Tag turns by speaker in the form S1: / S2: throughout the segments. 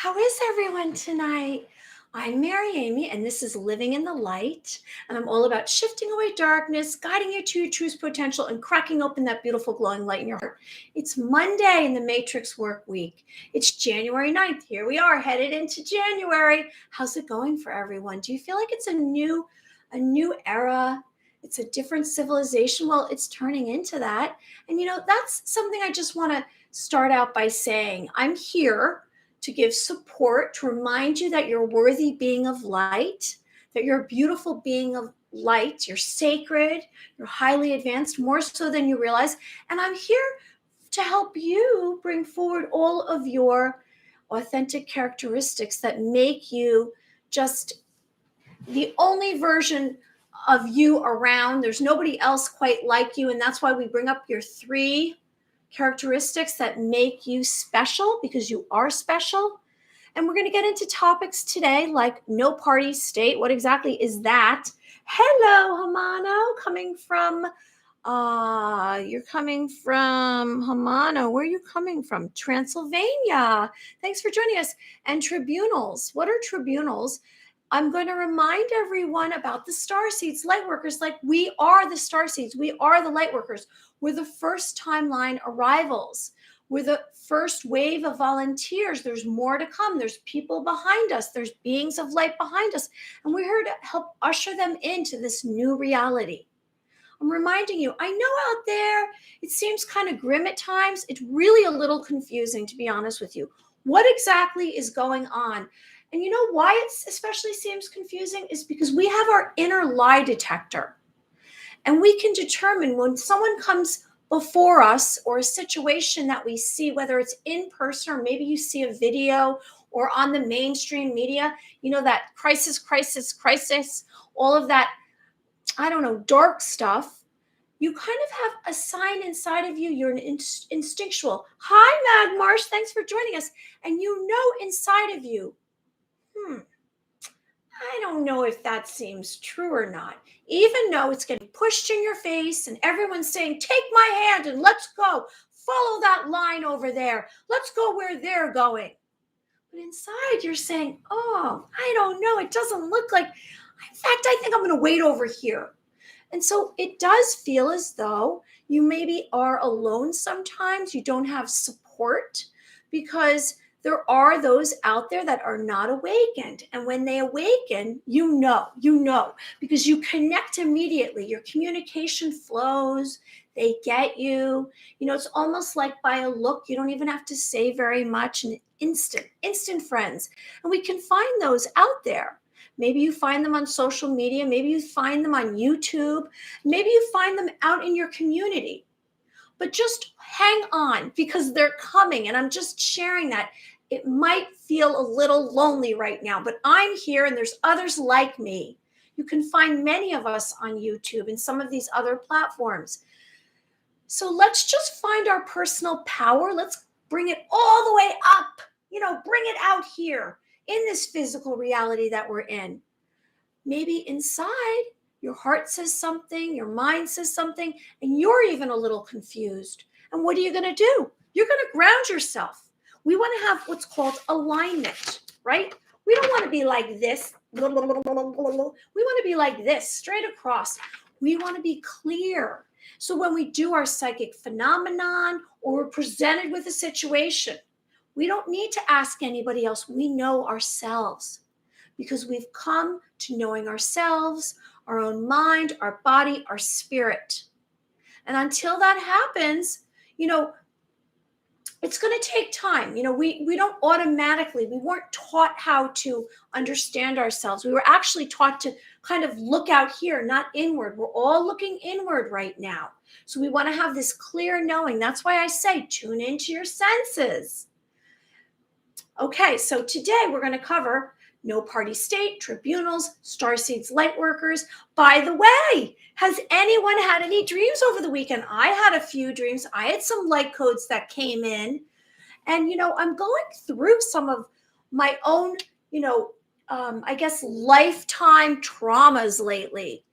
S1: How is everyone tonight? I'm Mary Amy, and this is Living in the Light. And I'm all about shifting away darkness, guiding you to your truth potential, and cracking open that beautiful glowing light in your heart. It's Monday in the Matrix Work Week. It's January 9th. Here we are, headed into January. How's it going for everyone? Do you feel like it's a new era? It's a different civilization? Well, it's turning into that. And that's something I just want to start out by saying. I'm here to give support, to remind you that you're a worthy being of light, that you're a beautiful being of light, you're sacred, you're highly advanced, more so than you realize. And I'm here to help you bring forward all of your authentic characteristics that make you just the only version of you around. There's nobody else quite like you. And that's why we bring up your three characteristics that make you special, because you are special. And we're going to get into topics today like no party state. What exactly is that? Hello, Hamano, you're coming from Hamano. Where are you coming from? Transylvania. Thanks for joining us. And tribunals. What are tribunals? I'm going to remind everyone about the starseeds, light workers. Like, we are the starseeds. We are the light workers. We're the first timeline arrivals. We're the first wave of volunteers. There's more to come. There's people behind us. There's beings of light behind us. And we're here to help usher them into this new reality. I'm reminding you, I know out there it seems kind of grim at times. It's really a little confusing, to be honest with you. What exactly is going on? And you know why it especially seems confusing is because we have our inner lie detector. And we can determine when someone comes before us or a situation that we see, whether it's in person or maybe you see a video or on the mainstream media, that crisis, all of that, dark stuff. You kind of have a sign inside of you. You're an instinctual. Hi, Mad Marsh. Thanks for joining us. And inside of you, I don't know if that seems true or not. Even though it's getting pushed in your face and everyone's saying, take my hand and let's go. Follow that line over there. Let's go where they're going. But inside you're saying, oh, I don't know. It doesn't look like, in fact, I think I'm going to wait over here. And so it does feel as though you maybe are alone sometimes. You don't have support because there are those out there that are not awakened. And when they awaken, you know, because you connect immediately. Your communication flows. They get you. It's almost like by a look. You don't even have to say very much. And instant friends. And we can find those out there. Maybe you find them on social media. Maybe you find them on YouTube. Maybe you find them out in your community. But just hang on, because they're coming. And I'm just sharing that. It might feel a little lonely right now, but I'm here and there's others like me. You can find many of us on YouTube and some of these other platforms. So let's just find our personal power. Let's bring it all the way up, bring it out here in this physical reality that we're in. Maybe inside, your heart says something, your mind says something, and you're even a little confused. And what are you going to do? You're going to ground yourself. We want to have what's called alignment, right? We don't want to be like this. We want to be like this, straight across. We want to be clear. So when we do our psychic phenomenon or we're presented with a situation, we don't need to ask anybody else. We know ourselves because we've come to knowing ourselves, our own mind, our body, our spirit. And until that happens, it's going to take time. We don't automatically, we weren't taught how to understand ourselves. We were actually taught to kind of look out here, not inward. We're all looking inward right now. So we want to have this clear knowing. That's why I say tune into your senses. Okay, so today we're going to cover no party state, tribunals, starseeds, light workers. By the way, has anyone had any dreams over the weekend? I had a few dreams. I had some light codes that came in. And, I'm going through some of my own, lifetime traumas lately.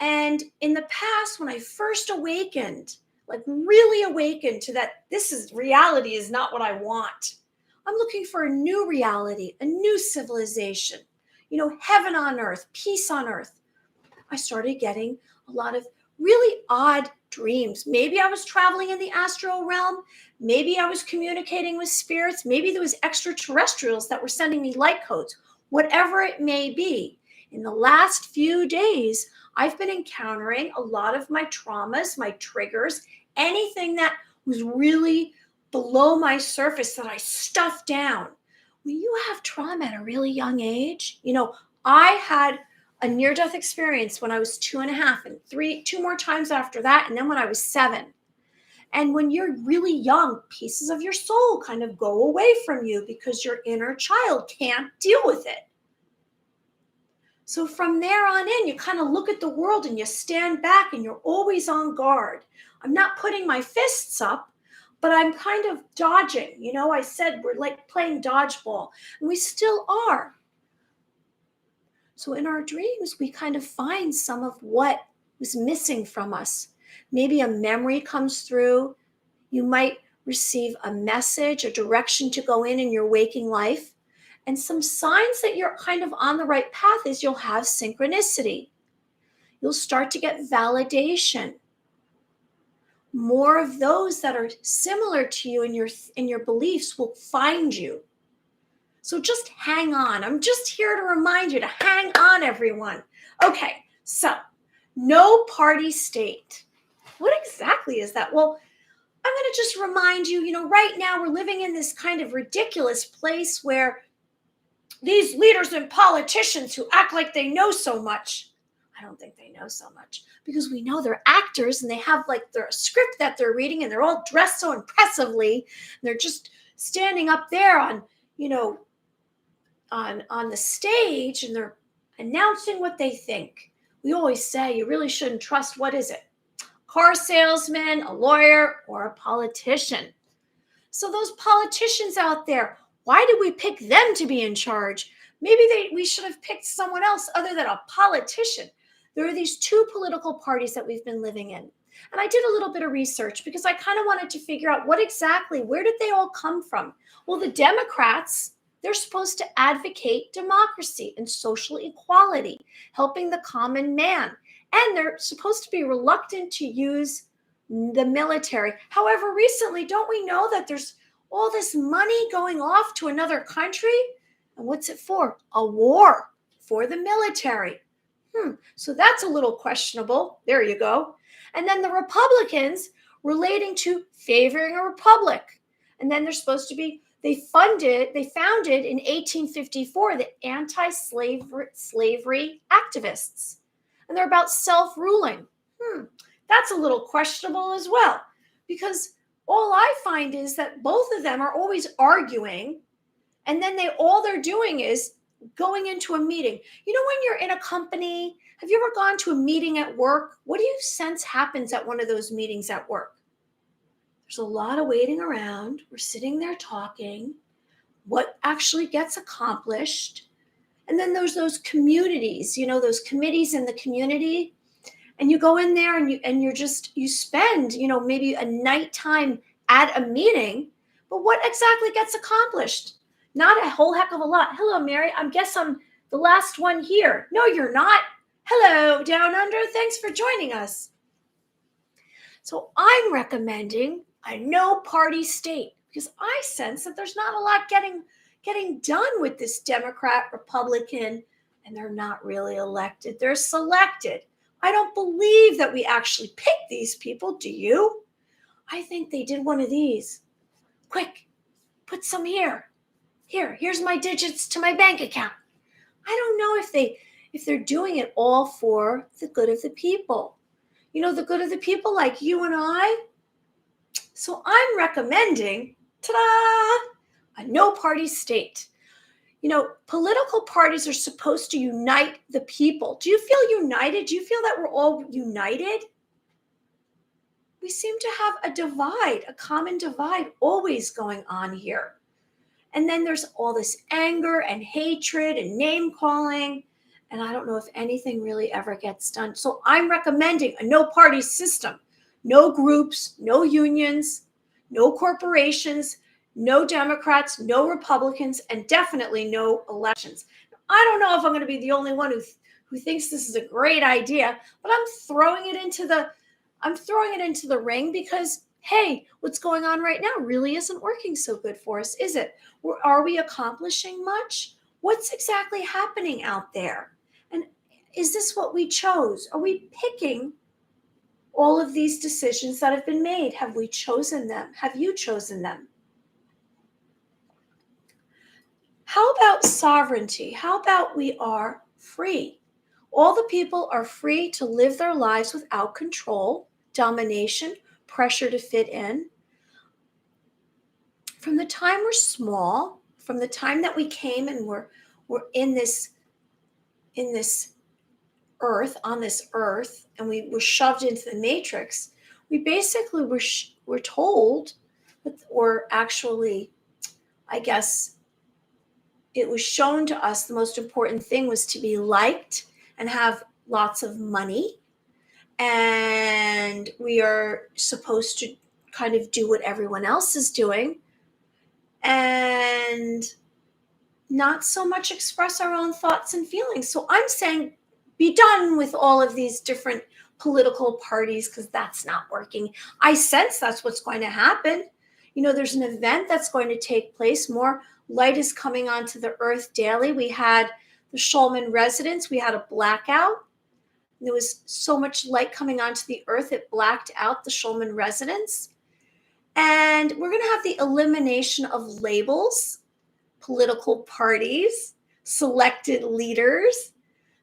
S1: And in the past, when I first awakened, like really awakened to that reality is not what I want. I'm looking for a new reality, a new civilization, heaven on earth, peace on earth. I started getting a lot of really odd dreams. Maybe I was traveling in the astral realm. Maybe I was communicating with spirits. Maybe there was extraterrestrials that were sending me light codes. Whatever it may be. In the last few days, I've been encountering a lot of my traumas, my triggers, anything that was really below my surface that I stuffed down. When you have trauma at a really young age, I had a near-death experience when I was 2.5 and two more times after that, and then when I was 7. And when you're really young, pieces of your soul kind of go away from you because your inner child can't deal with it. So from there on in, you kind of look at the world and you stand back and you're always on guard. I'm not putting my fists up, but I'm kind of dodging. I said we're like playing dodgeball, and we still are. So in our dreams, we kind of find some of what was missing from us. Maybe a memory comes through. You might receive a message, a direction to go in your waking life. And some signs that you're kind of on the right path is you'll have synchronicity. You'll start to get validation. More of those that are similar to you in your beliefs will find you. So just hang on. I'm just here to remind you to hang on, everyone. Okay, so no party state. What exactly is that? Well, I'm going to just remind you, right now we're living in this kind of ridiculous place where these leaders and politicians who act like they know so much, I don't think they know so much, because we know they're actors and they have their script that they're reading and they're all dressed so impressively. And they're just standing up there on the stage and they're announcing what they think. We always say you really shouldn't trust, what is it? Car salesman, a lawyer, or a politician. So those politicians out there, why did we pick them to be in charge? Maybe we should have picked someone else other than a politician. There are these two political parties that we've been living in. And I did a little bit of research because I kind of wanted to figure out where did they all come from? Well, the Democrats, they're supposed to advocate democracy and social equality, helping the common man. And they're supposed to be reluctant to use the military. However, recently, don't we know that there's all this money going off to another country? And what's it for? A war for the military. So that's a little questionable. There you go. And then the Republicans relating to favoring a republic. And then they're supposed to be, they founded in 1854 the anti-slavery activists. And they're about self-ruling. That's a little questionable as well, because all I find is that both of them are always arguing, and then all they're doing is going into a meeting. When you're in a company, have you ever gone to a meeting at work? What do you sense happens at one of those meetings at work? There's a lot of waiting around. We're sitting there talking. What actually gets accomplished? And then there's those communities, those committees in the community. And you go in there and you spend, maybe a nighttime at a meeting, but what exactly gets accomplished? Not a whole heck of a lot. Hello, Mary. I guess I'm the last one here. No, you're not. Hello, Down Under. Thanks for joining us. So I'm recommending a no party state because I sense that there's not a lot getting done with this Democrat, Republican, and they're not really elected. They're selected. I don't believe that we actually pick these people. Do you? I think they did one of these. Quick, put some here. Here's my digits to my bank account. I don't know if they're doing it all for the good of the people. The good of the people like you and I. So I'm recommending, ta-da, a no-party state. Political parties are supposed to unite the people. Do you feel united? Do you feel that we're all united? We seem to have a divide, a common divide always going on here. And then there's all this anger and hatred and name calling. And I don't know if anything really ever gets done. So I'm recommending a no-party system. No groups, no unions, no corporations, No Democrats, no Republicans, and definitely no elections. I don't know if I'm going to be the only one who thinks this is a great idea, but I'm throwing it into the ring because hey, what's going on right now really isn't working so good for us, is it? Are we accomplishing much? What's exactly happening out there? And is this what we chose? Are we picking all of these decisions that have been made? Have we chosen them? Have you chosen them? How about sovereignty? How about we are free? All the people are free to live their lives without control, domination, pressure to fit in. From the time we're small, from the time that we came and we're in this earth, on this earth, and we were shoved into the matrix, we basically were told, or actually, I guess, it was shown to us the most important thing was to be liked and have lots of money. And we are supposed to kind of do what everyone else is doing and not so much express our own thoughts and feelings. So I'm saying be done with all of these different political parties because that's not working. I sense that's what's going to happen. There's an event that's going to take place. More light is coming onto the earth daily. We had the Shulman residence. We had a blackout. There was so much light coming onto the earth, it blacked out the Shulman residence. And we're going to have the elimination of labels, political parties, selected leaders.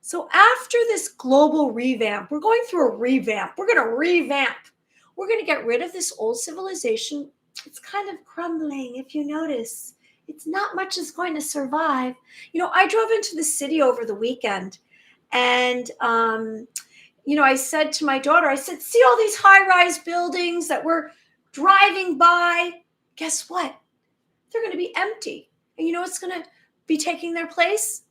S1: So after this global revamp, we're going through a revamp. We're going to revamp. We're going to get rid of this old civilization. It's kind of crumbling, if you notice. It's not much is going to survive. I drove into the city over the weekend, and I said to my daughter, I said, see all these high-rise buildings that we're driving by? Guess what? They're going to be empty. And you know what's going to be taking their place?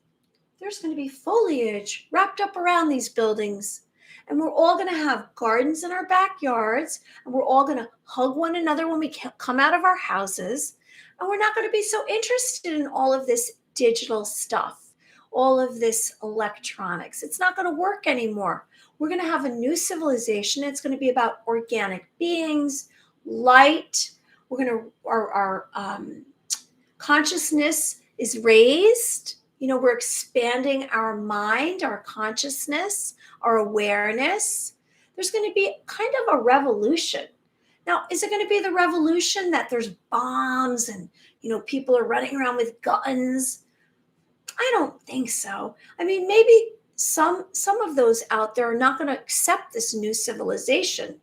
S1: There's going to be foliage wrapped up around these buildings. And we're all going to have gardens in our backyards. And we're all going to hug one another when we come out of our houses. And we're not going to be so interested in all of this digital stuff, all of this electronics. It's not going to work anymore. We're going to have a new civilization. It's going to be about organic beings, light. Our consciousness is raised. We're expanding our mind, our consciousness, our awareness. There's going to be kind of a revolution. Now, is it going to be the revolution that there's bombs and, people are running around with guns? I don't think so. I mean, maybe some of those out there are not going to accept this new civilization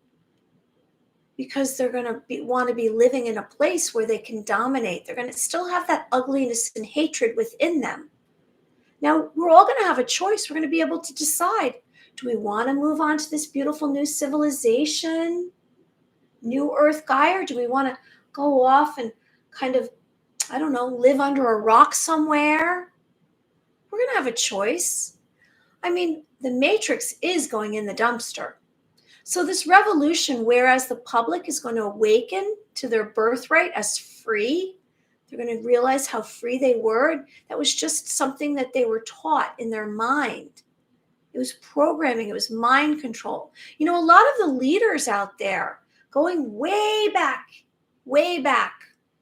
S1: because they're going to want to be living in a place where they can dominate. They're going to still have that ugliness and hatred within them. Now, we're all going to have a choice. We're going to be able to decide, do we want to move on to this beautiful new civilization, new Earth Gaia, or do we want to go off and kind of, I don't know, live under a rock somewhere? We're going to have a choice. I mean, the Matrix is going in the dumpster. So this revolution, whereas the public is going to awaken to their birthright as free, they're going to realize how free they were. That was just something that they were taught in their mind. It was programming. It was mind control. A lot of the leaders out there going way back,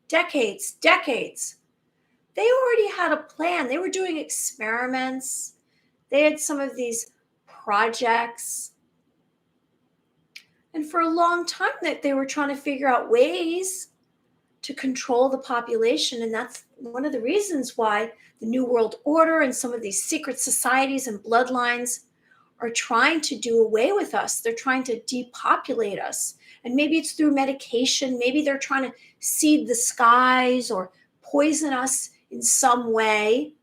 S1: decades, they already had a plan. They were doing experiments. They had some of these projects. And for a long time that they were trying to figure out ways to control the population. And that's one of the reasons why the New World Order and some of these secret societies and bloodlines are trying to do away with us. They're trying to depopulate us. And maybe it's through medication. Maybe they're trying to seed the skies or poison us in some way.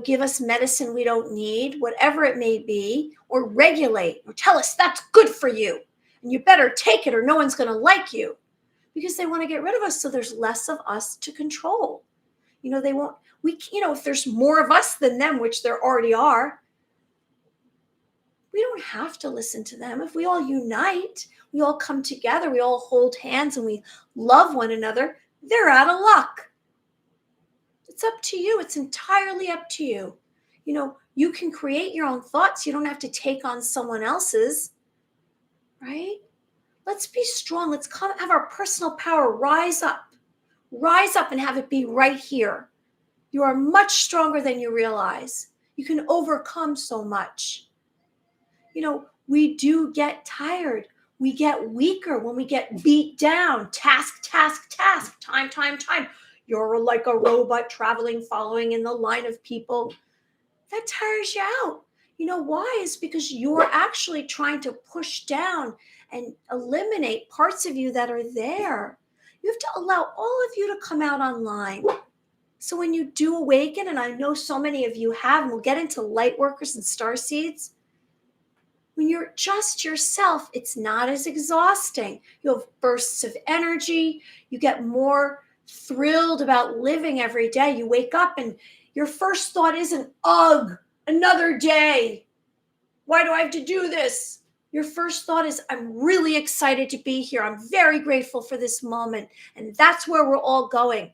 S1: Give us medicine we don't need, whatever it may be, or regulate or tell us that's good for you. And you better take it or no one's going to like you, because they want to get rid of us. So there's less of us to control. If there's more of us than them, which there already are, we don't have to listen to them. If we all unite, we all come together, we all hold hands and we love one another, they're out of luck. It's up to you. It's entirely up to you. You can create your own thoughts. You don't have to take on someone else's, right? Let's be strong. Let's have our personal power rise up. Rise up and have it be right here. You are much stronger than you realize. You can overcome so much. We do get tired. We get weaker when we get beat down. Task, task, task. Time, time, time. You're like a robot traveling, following in the line of people. That tires you out. Why? It's because you're actually trying to push down and eliminate parts of you that are there. You have to allow all of you to come out online. So when you do awaken, and I know so many of you have, and we'll get into light workers and star seeds, when you're just yourself, it's not as exhausting. You have bursts of energy. You get more thrilled about living every day. You wake up and your first thought isn't, ugh, another day. Why do I have to do this? Your first thought is, I'm really excited to be here. I'm very grateful for this moment. And that's where we're all going.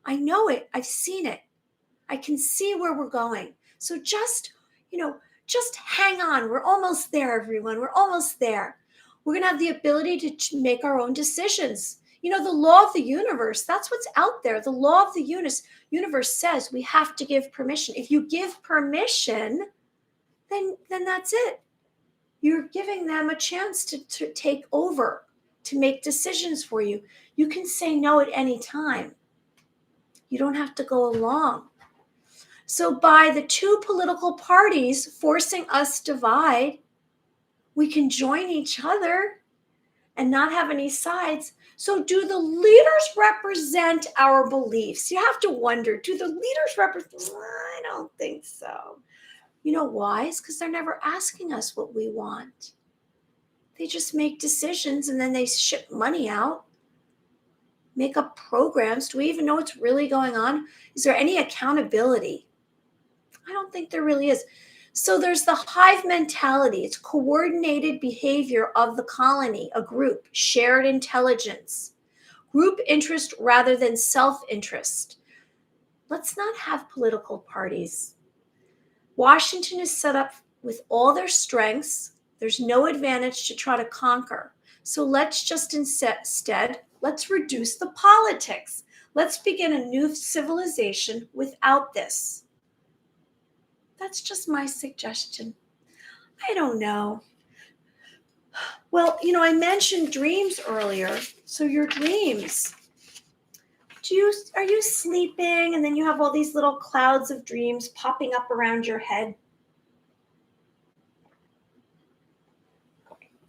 S1: I know it. I've seen it. I can see where we're going. So just hang on. We're almost there, everyone. We're almost there. We're going to have the ability to make our own decisions. The law of the universe, that's what's out there. The law of the universe says we have to give permission. If you give permission, then that's it. You're giving them a chance to take over, to make decisions for you. You can say no at any time. You don't have to go along. So by the two political parties forcing us to divide, we can join each other and not have any sides. So do the leaders represent our beliefs? You have to wonder, do the leaders represent? I don't think so. You know why? It's because they're never asking us what we want. They just make decisions and then they ship money out, make up programs. Do we even know what's really going on? Is there any accountability? I don't think there really is. So there's the hive mentality. It's coordinated behavior of the colony, a group, shared intelligence, group interest rather than self-interest. Let's not have political parties. Washington is set up with all their strengths. There's no advantage to try to conquer. So let's just instead, let's reduce the politics. Let's begin a new civilization without this. That's just my suggestion. I don't know. Well, I mentioned dreams earlier. So your dreams, are you sleeping and then you have all these little clouds of dreams popping up around your head?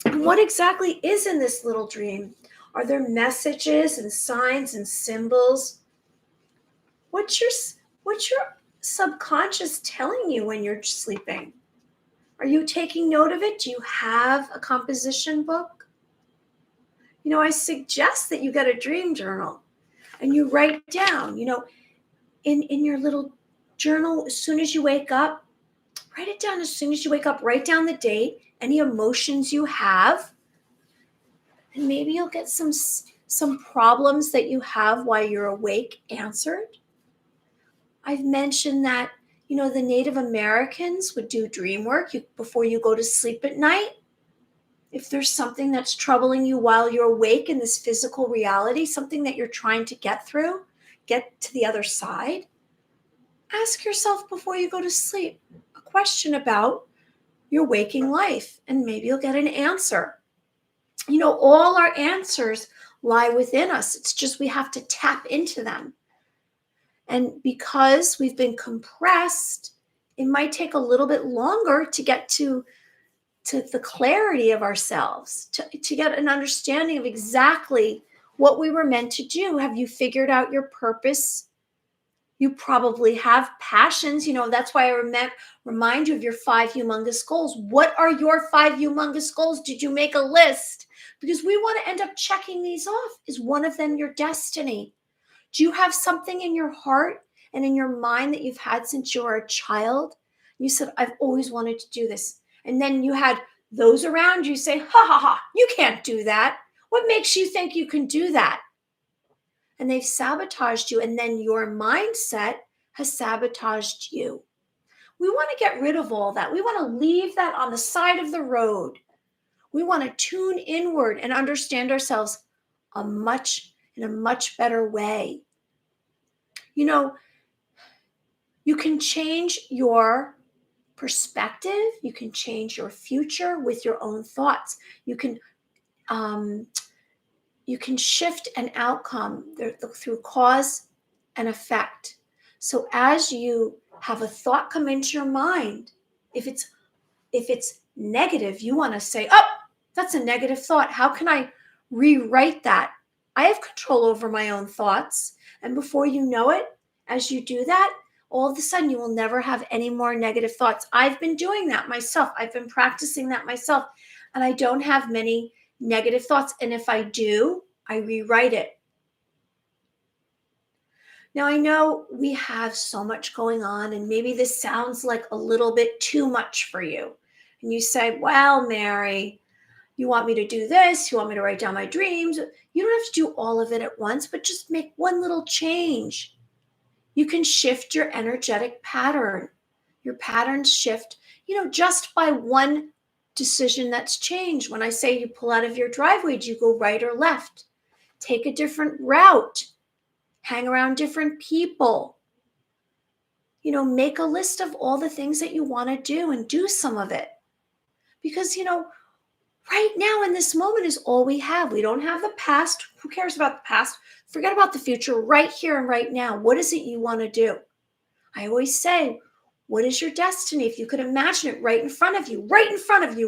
S1: And what exactly is in this little dream? Are there messages and signs and symbols? What's your subconscious telling you when you're sleeping? Are you taking note of it? Do you have a composition book? I suggest that you get a dream journal and you write down, in your little journal, as soon as you wake up, write it down as soon as you wake up, write down the date, any emotions you have, and maybe you'll get some problems that you have while you're awake answered. I've mentioned that, the Native Americans would do dream work before you go to sleep at night. If there's something that's troubling you while you're awake in this physical reality, something that you're trying to get through, get to the other side, ask yourself before you go to sleep a question about your waking life, and maybe you'll get an answer. All our answers lie within us. It's just we have to tap into them. And because we've been compressed, it might take a little bit longer to get to the clarity of ourselves, to get an understanding of exactly what we were meant to do. Have you figured out your purpose? You probably have passions. That's why I remind you of your 5 humongous goals. What are your 5 humongous goals? Did you make a list? Because we want to end up checking these off. Is one of them your destiny? Do you have something in your heart and in your mind that you've had since you were a child? You said, I've always wanted to do this. And then you had those around you say, ha, ha, ha, you can't do that. What makes you think you can do that? and they've sabotaged you, and then your mindset has sabotaged you. We want to get rid of all that. We want to leave that on the side of the road. We want to tune inward and understand ourselves in a much better way. You know, you can change your perspective. You can change your future with your own thoughts. You can shift an outcome through cause and effect. So as you have a thought come into your mind, if it's negative, you want to say, oh, that's a negative thought. How can I rewrite that? I have control over my own thoughts. And before you know it, as you do that, all of a sudden you will never have any more negative thoughts. I've been doing that myself. I've been practicing that myself. And I don't have many negative thoughts. And if I do, I rewrite it. Now, I know we have so much going on, and maybe this sounds like a little bit too much for you. And you say, well, Mary, you want me to do this? You want me to write down my dreams? You don't have to do all of it at once, but just make one little change. You can shift your energetic pattern. Your patterns shift, just by one decision that's changed. When I say you pull out of your driveway, do you go right or left? Take a different route. Hang around different people. Make a list of all the things that you want to do and do some of it. Because, right now in this moment is all we have. We don't have the past. Who cares about the past? Forget about the future. Right here and right now. What is it you want to do? I always say, what is your destiny? If you could imagine it right in front of you,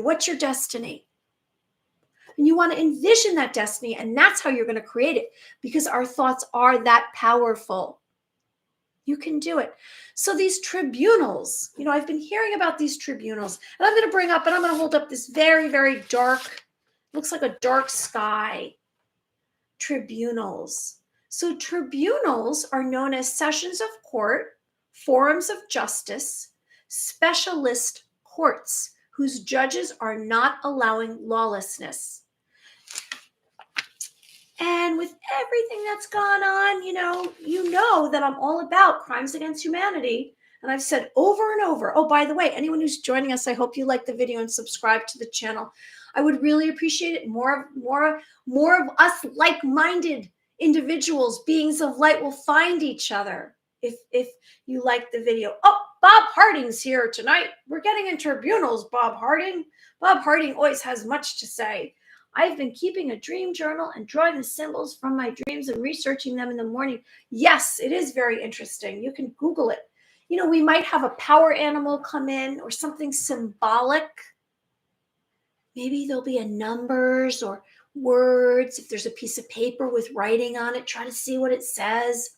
S1: what's your destiny? And you want to envision that destiny, and that's how you're going to create it, because our thoughts are that powerful. You can do it. So these tribunals, I've been hearing about these tribunals, and I'm going to bring up, and I'm going to hold up this very, very dark, looks like a dark sky, tribunals. So tribunals are known as sessions of court, forums of justice, specialist courts whose judges are not allowing lawlessness. And with everything that's gone on, you know that I'm all about crimes against humanity. And I've said over and over, oh, by the way, anyone who's joining us, I hope you like the video and subscribe to the channel. I would really appreciate it. More of us like-minded individuals, beings of light, will find each other if you like the video. Oh, Bob Harding's here tonight. We're getting in tribunals, Bob Harding. Bob Harding always has much to say. I've been keeping a dream journal and drawing the symbols from my dreams and researching them in the morning. Yes, it is very interesting. You can Google it. We might have a power animal come in or something symbolic. Maybe there'll be a numbers or words. If there's a piece of paper with writing on it, try to see what it says.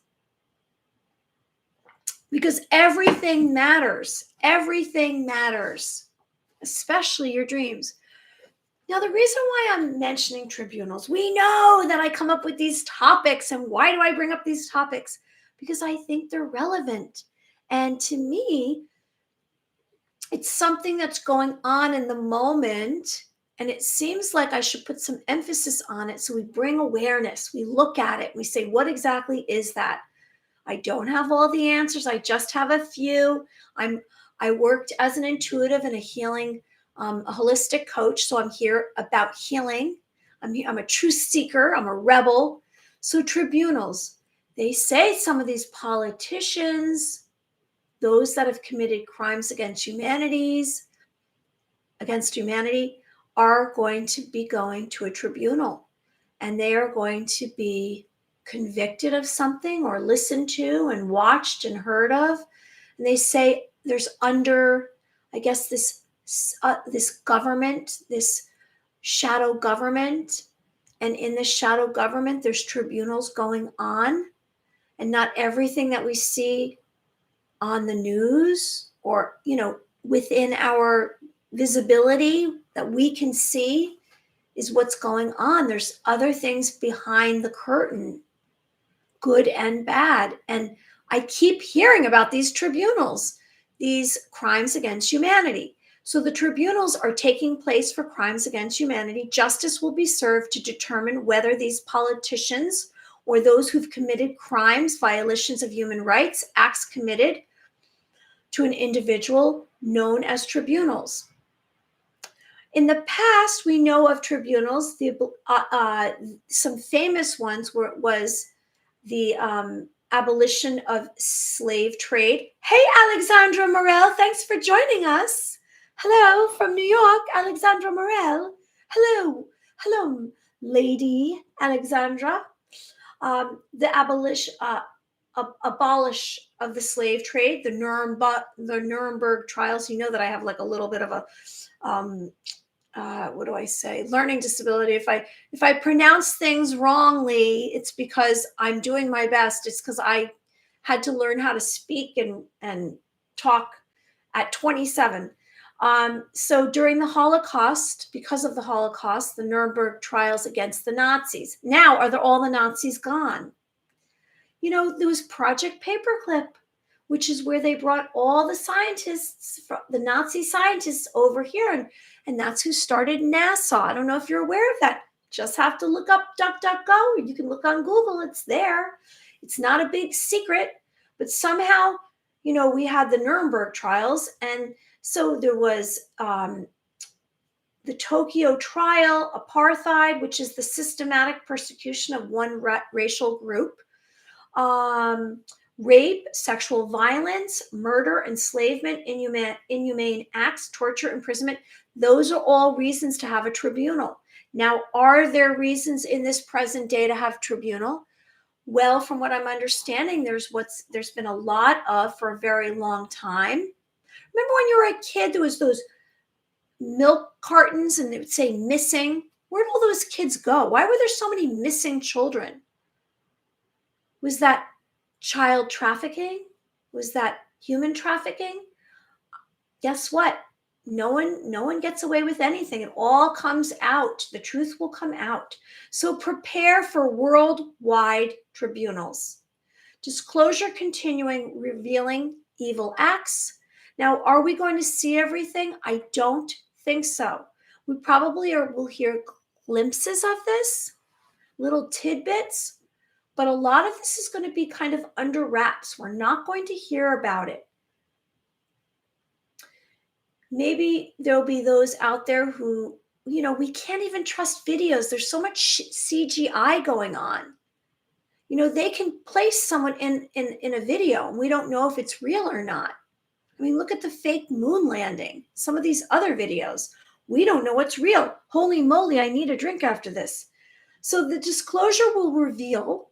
S1: Because everything matters. Everything matters, especially your dreams. Now, the reason why I'm mentioning tribunals, we know that I come up with these topics. And why do I bring up these topics? Because I think they're relevant. And to me, it's something that's going on in the moment. And it seems like I should put some emphasis on it. So we bring awareness. We look at it. We say, what exactly is that? I don't have all the answers. I just have a few. I worked as an intuitive and a holistic coach. So I'm here about healing. I'm a truth seeker. I'm a rebel. So tribunals, they say some of these politicians, those that have committed crimes against humanity, are going to be going to a tribunal, and they are going to be convicted of something or listened to and watched and heard of. And they say there's this government, this shadow government. And in this shadow government, there's tribunals going on. And not everything that we see on the news or, within our visibility that we can see is what's going on. There's other things behind the curtain, good and bad. And I keep hearing about these tribunals, these crimes against humanity. So the tribunals are taking place for crimes against humanity. Justice will be served to determine whether these politicians or those who've committed crimes, violations of human rights, acts committed to an individual known as tribunals. In the past, we know of tribunals. Some famous ones was the abolition of slave trade. Hey, Alexandra Morel, thanks for joining us. Hello from New York, Alexandra Morel. Hello, hello, Lady Alexandra. The abolish of the slave trade, the Nuremberg trials. You know that I have like a little bit of a what do I say? Learning disability. If I pronounce things wrongly, it's because I'm doing my best. It's because I had to learn how to speak and talk at 27. So during the Holocaust, because of the Holocaust, the Nuremberg trials against the Nazis. Now, are all the Nazis gone? You know, there was Project Paperclip, which is where they brought all the scientists, the Nazi scientists over here. And that's who started NASA. I don't know if you're aware of that. Just have to look up DuckDuckGo. You can look on Google. It's there. It's not a big secret. But somehow, you know, we had the Nuremberg trials. And so there was the Tokyo trial, apartheid, which is the systematic persecution of one racial group. Rape, sexual violence, murder, enslavement, inhumane acts, torture, imprisonment. Those are all reasons to have a tribunal. Now, are there reasons in this present day to have tribunal? Well, from what I'm understanding, there's been a lot of for a very long time. Remember when you were a kid, there was those milk cartons and they would say missing. Where'd all those kids go? Why were there so many missing children? Was that child trafficking? Was that human trafficking? Guess what? No one gets away with anything. It all comes out. The truth will come out. So prepare for worldwide tribunals. Disclosure continuing, revealing evil acts. Now, are we going to see everything? I don't think so. We probably will hear glimpses of this, little tidbits. But a lot of this is going to be kind of under wraps. We're not going to hear about it. Maybe there'll be those out there who, you know, we can't even trust videos. There's so much CGI going on. You know, they can place someone in a video and we don't know if it's real or not. I mean, look at the fake moon landing. Some of these other videos, we don't know what's real. Holy moly, I need a drink after this. So the disclosure will reveal.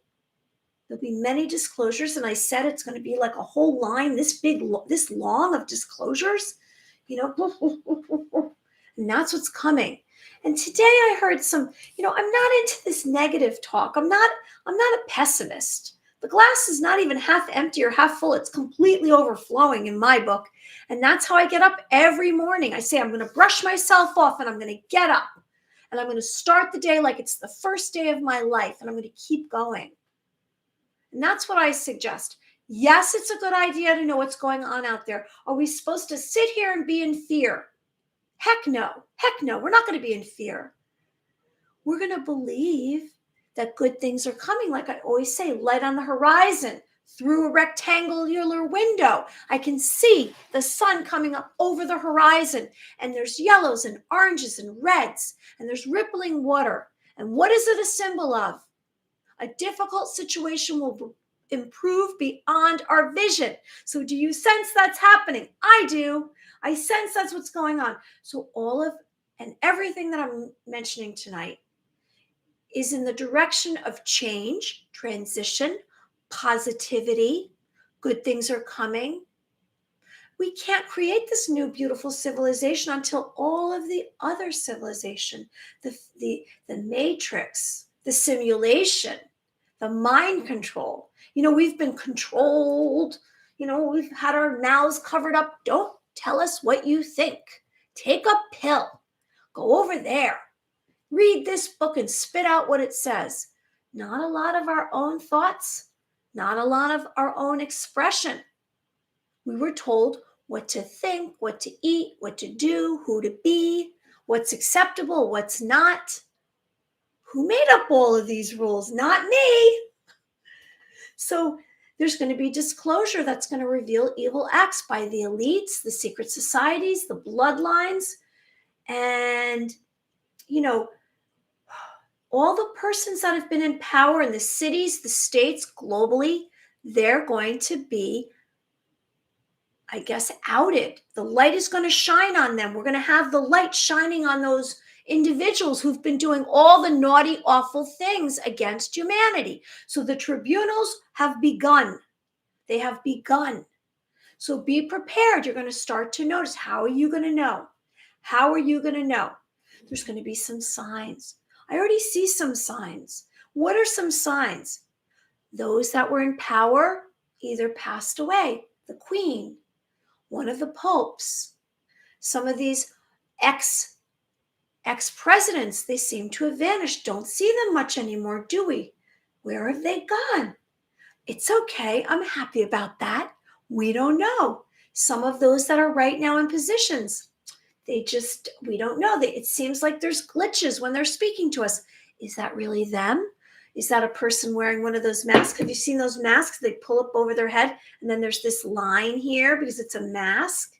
S1: There'll be many disclosures, and I said it's going to be like a whole line this big, this long of disclosures, you know, and that's what's coming. And today I heard some, you know, I'm not into this negative talk. I'm not a pessimist. The glass is not even half empty or half full. It's completely overflowing in my book. And that's how I get up every morning. I say, I'm going to brush myself off and I'm going to get up and I'm going to start the day like it's the first day of my life. And I'm going to keep going. And that's what I suggest. Yes, it's a good idea to know what's going on out there. Are we supposed to sit here and be in fear? Heck no. Heck no. We're not going to be in fear. We're going to believe that good things are coming. Like I always say, light on the horizon. Through a rectangular window, I can see the sun coming up over the horizon. And there's yellows and oranges and reds. And there's rippling water. And what is it a symbol of? A difficult situation will improve beyond our vision. So do you sense that's happening? I do. I sense that's what's going on. So all of and everything that I'm mentioning tonight is in the direction of change, transition, positivity. Good things are coming. We can't create this new beautiful civilization until all of the other civilization, the matrix, the simulation, the mind control. You know, we've been controlled. You know, we've had our mouths covered up. Don't tell us what you think. Take a pill. Go over there. Read this book and spit out what it says. Not a lot of our own thoughts. Not a lot of our own expression. We were told what to think, what to eat, what to do, who to be, what's acceptable, what's not. Who made up all of these rules? Not me. So there's going to be disclosure that's going to reveal evil acts by the elites, the secret societies, the bloodlines, and, you know, all the persons that have been in power in the cities, the states, globally, they're going to be, I guess, outed. The light is going to shine on them. We're going to have the light shining on those individuals who've been doing all the naughty, awful things against humanity. So the tribunals have begun. They have begun. So be prepared. You're going to start to notice. How are you going to know? How are you going to know? There's going to be some signs. I already see some signs. What are some signs? Those that were in power either passed away. The queen, one of the popes, some of these ex-presidents, they seem to have vanished. Don't see them much anymore, do we? Where have they gone? It's okay. I'm happy about that. We don't know. Some of those that are right now in positions, we don't know. It seems like there's glitches when they're speaking to us. Is that really them? Is that a person wearing one of those masks? Have you seen those masks? They pull up over their head and then there's this line here because it's a mask.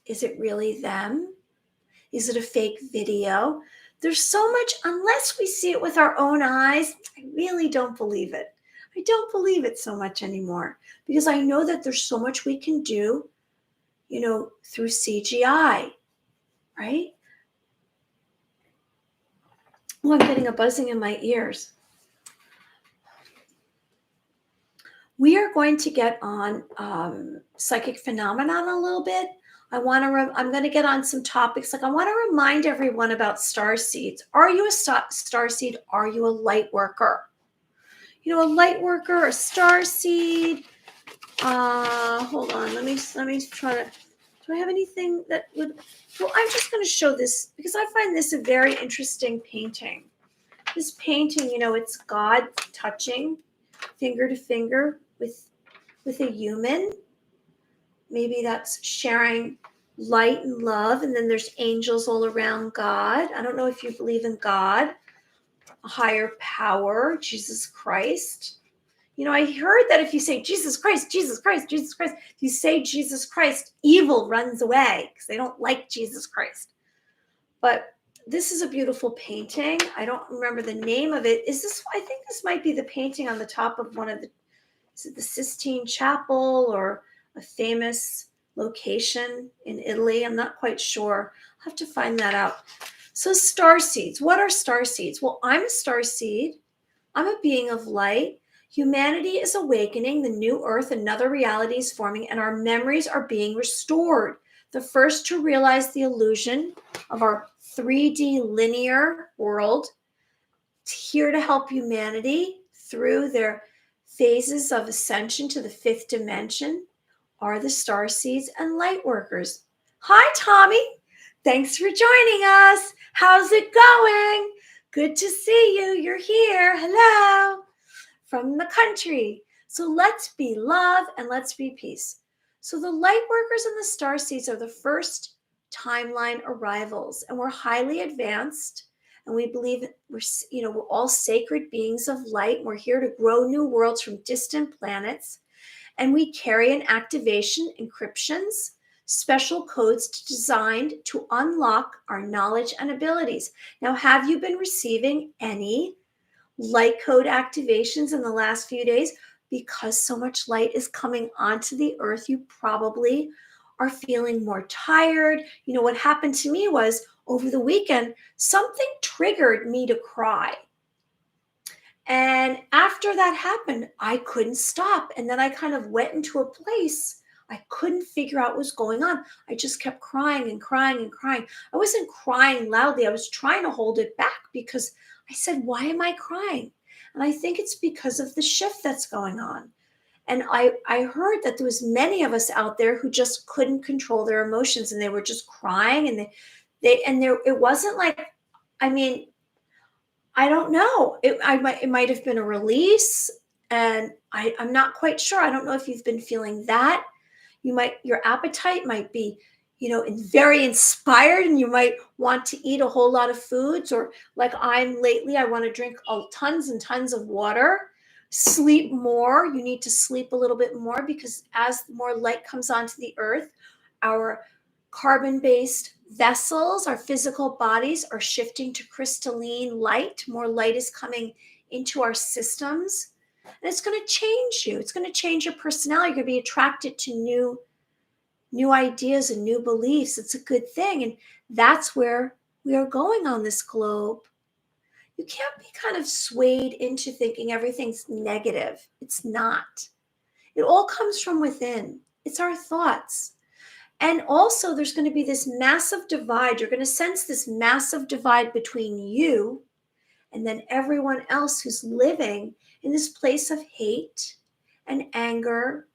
S1: Is it really them? Is it a fake video? There's so much, unless we see it with our own eyes, I really don't believe it. I don't believe it so much anymore because I know that there's so much we can do, through CGI, right? Oh, I'm getting a buzzing in my ears. We are going to get on psychic phenomenon a little bit. I'm going to get on some topics. I want to remind everyone about star seeds. Are you a star seed? Are you a light worker? A light worker, a star seed. Hold on. Let me try to. Do I have anything that would? Well, I'm just going to show this because I find this a very interesting painting. This painting, it's God touching finger to finger with a human. Maybe that's sharing light and love, and then there's angels all around God. I don't know if you believe in God, a higher power, Jesus Christ. I heard that if you say Jesus Christ, Jesus Christ, Jesus Christ, if you say Jesus Christ, evil runs away because they don't like Jesus Christ. But this is a beautiful painting. I don't remember the name of it. I think this might be the painting on the top of is it the Sistine Chapel or a famous location in Italy? I'm not quite sure. I'll have to find that out. So star seeds. What are star seeds? Well, I'm a star seed. I'm a being of light. Humanity is awakening. The new earth, another reality is forming, and our memories are being restored. The first to realize the illusion of our 3D linear world, here to help humanity through their phases of ascension to the fifth dimension, are the star seeds and light workers. Hi, Tommy. Thanks for joining us. How's it going? Good to see you. You're here. Hello. From the country. So let's be love and let's be peace. So the light workers and the star seeds are the first timeline arrivals, and we're highly advanced, and we believe we're all sacred beings of light, and we're here to grow new worlds from distant planets, and we carry an activation, encryptions, special codes designed to unlock our knowledge and abilities. Now, have you been receiving any light code activations in the last few days? Because so much light is coming onto the earth, you probably are feeling more tired. What happened to me was over the weekend, something triggered me to cry. And after that happened, I couldn't stop. And then I kind of went into a place I couldn't figure out what was going on. I just kept crying and crying and crying. I wasn't crying loudly. I was trying to hold it back because I said, why am I crying? And I think it's because of the shift that's going on. And I heard that there was many of us out there who just couldn't control their emotions, and they were just crying, and it wasn't like, I don't know. It might have been a release, and I'm not quite sure. I don't know if you've been feeling that. Your appetite might be, very inspired, and you might want to eat a whole lot of foods, or like lately, I want to drink tons and tons of water, Sleep more. You need to sleep a little bit more because as more light comes onto the earth, our carbon-based vessels, our physical bodies are shifting to crystalline light. More light is coming into our systems. And it's going to change you. It's going to change your personality. You're going to be attracted to new ideas and new beliefs. It's a good thing. And that's where we are going on this globe. You can't be kind of swayed into thinking everything's negative. It's not. It all comes from within. It's our thoughts. And also, there's going to be this massive divide. You're going to sense this massive divide between you and then everyone else who's living in this place of hate and anger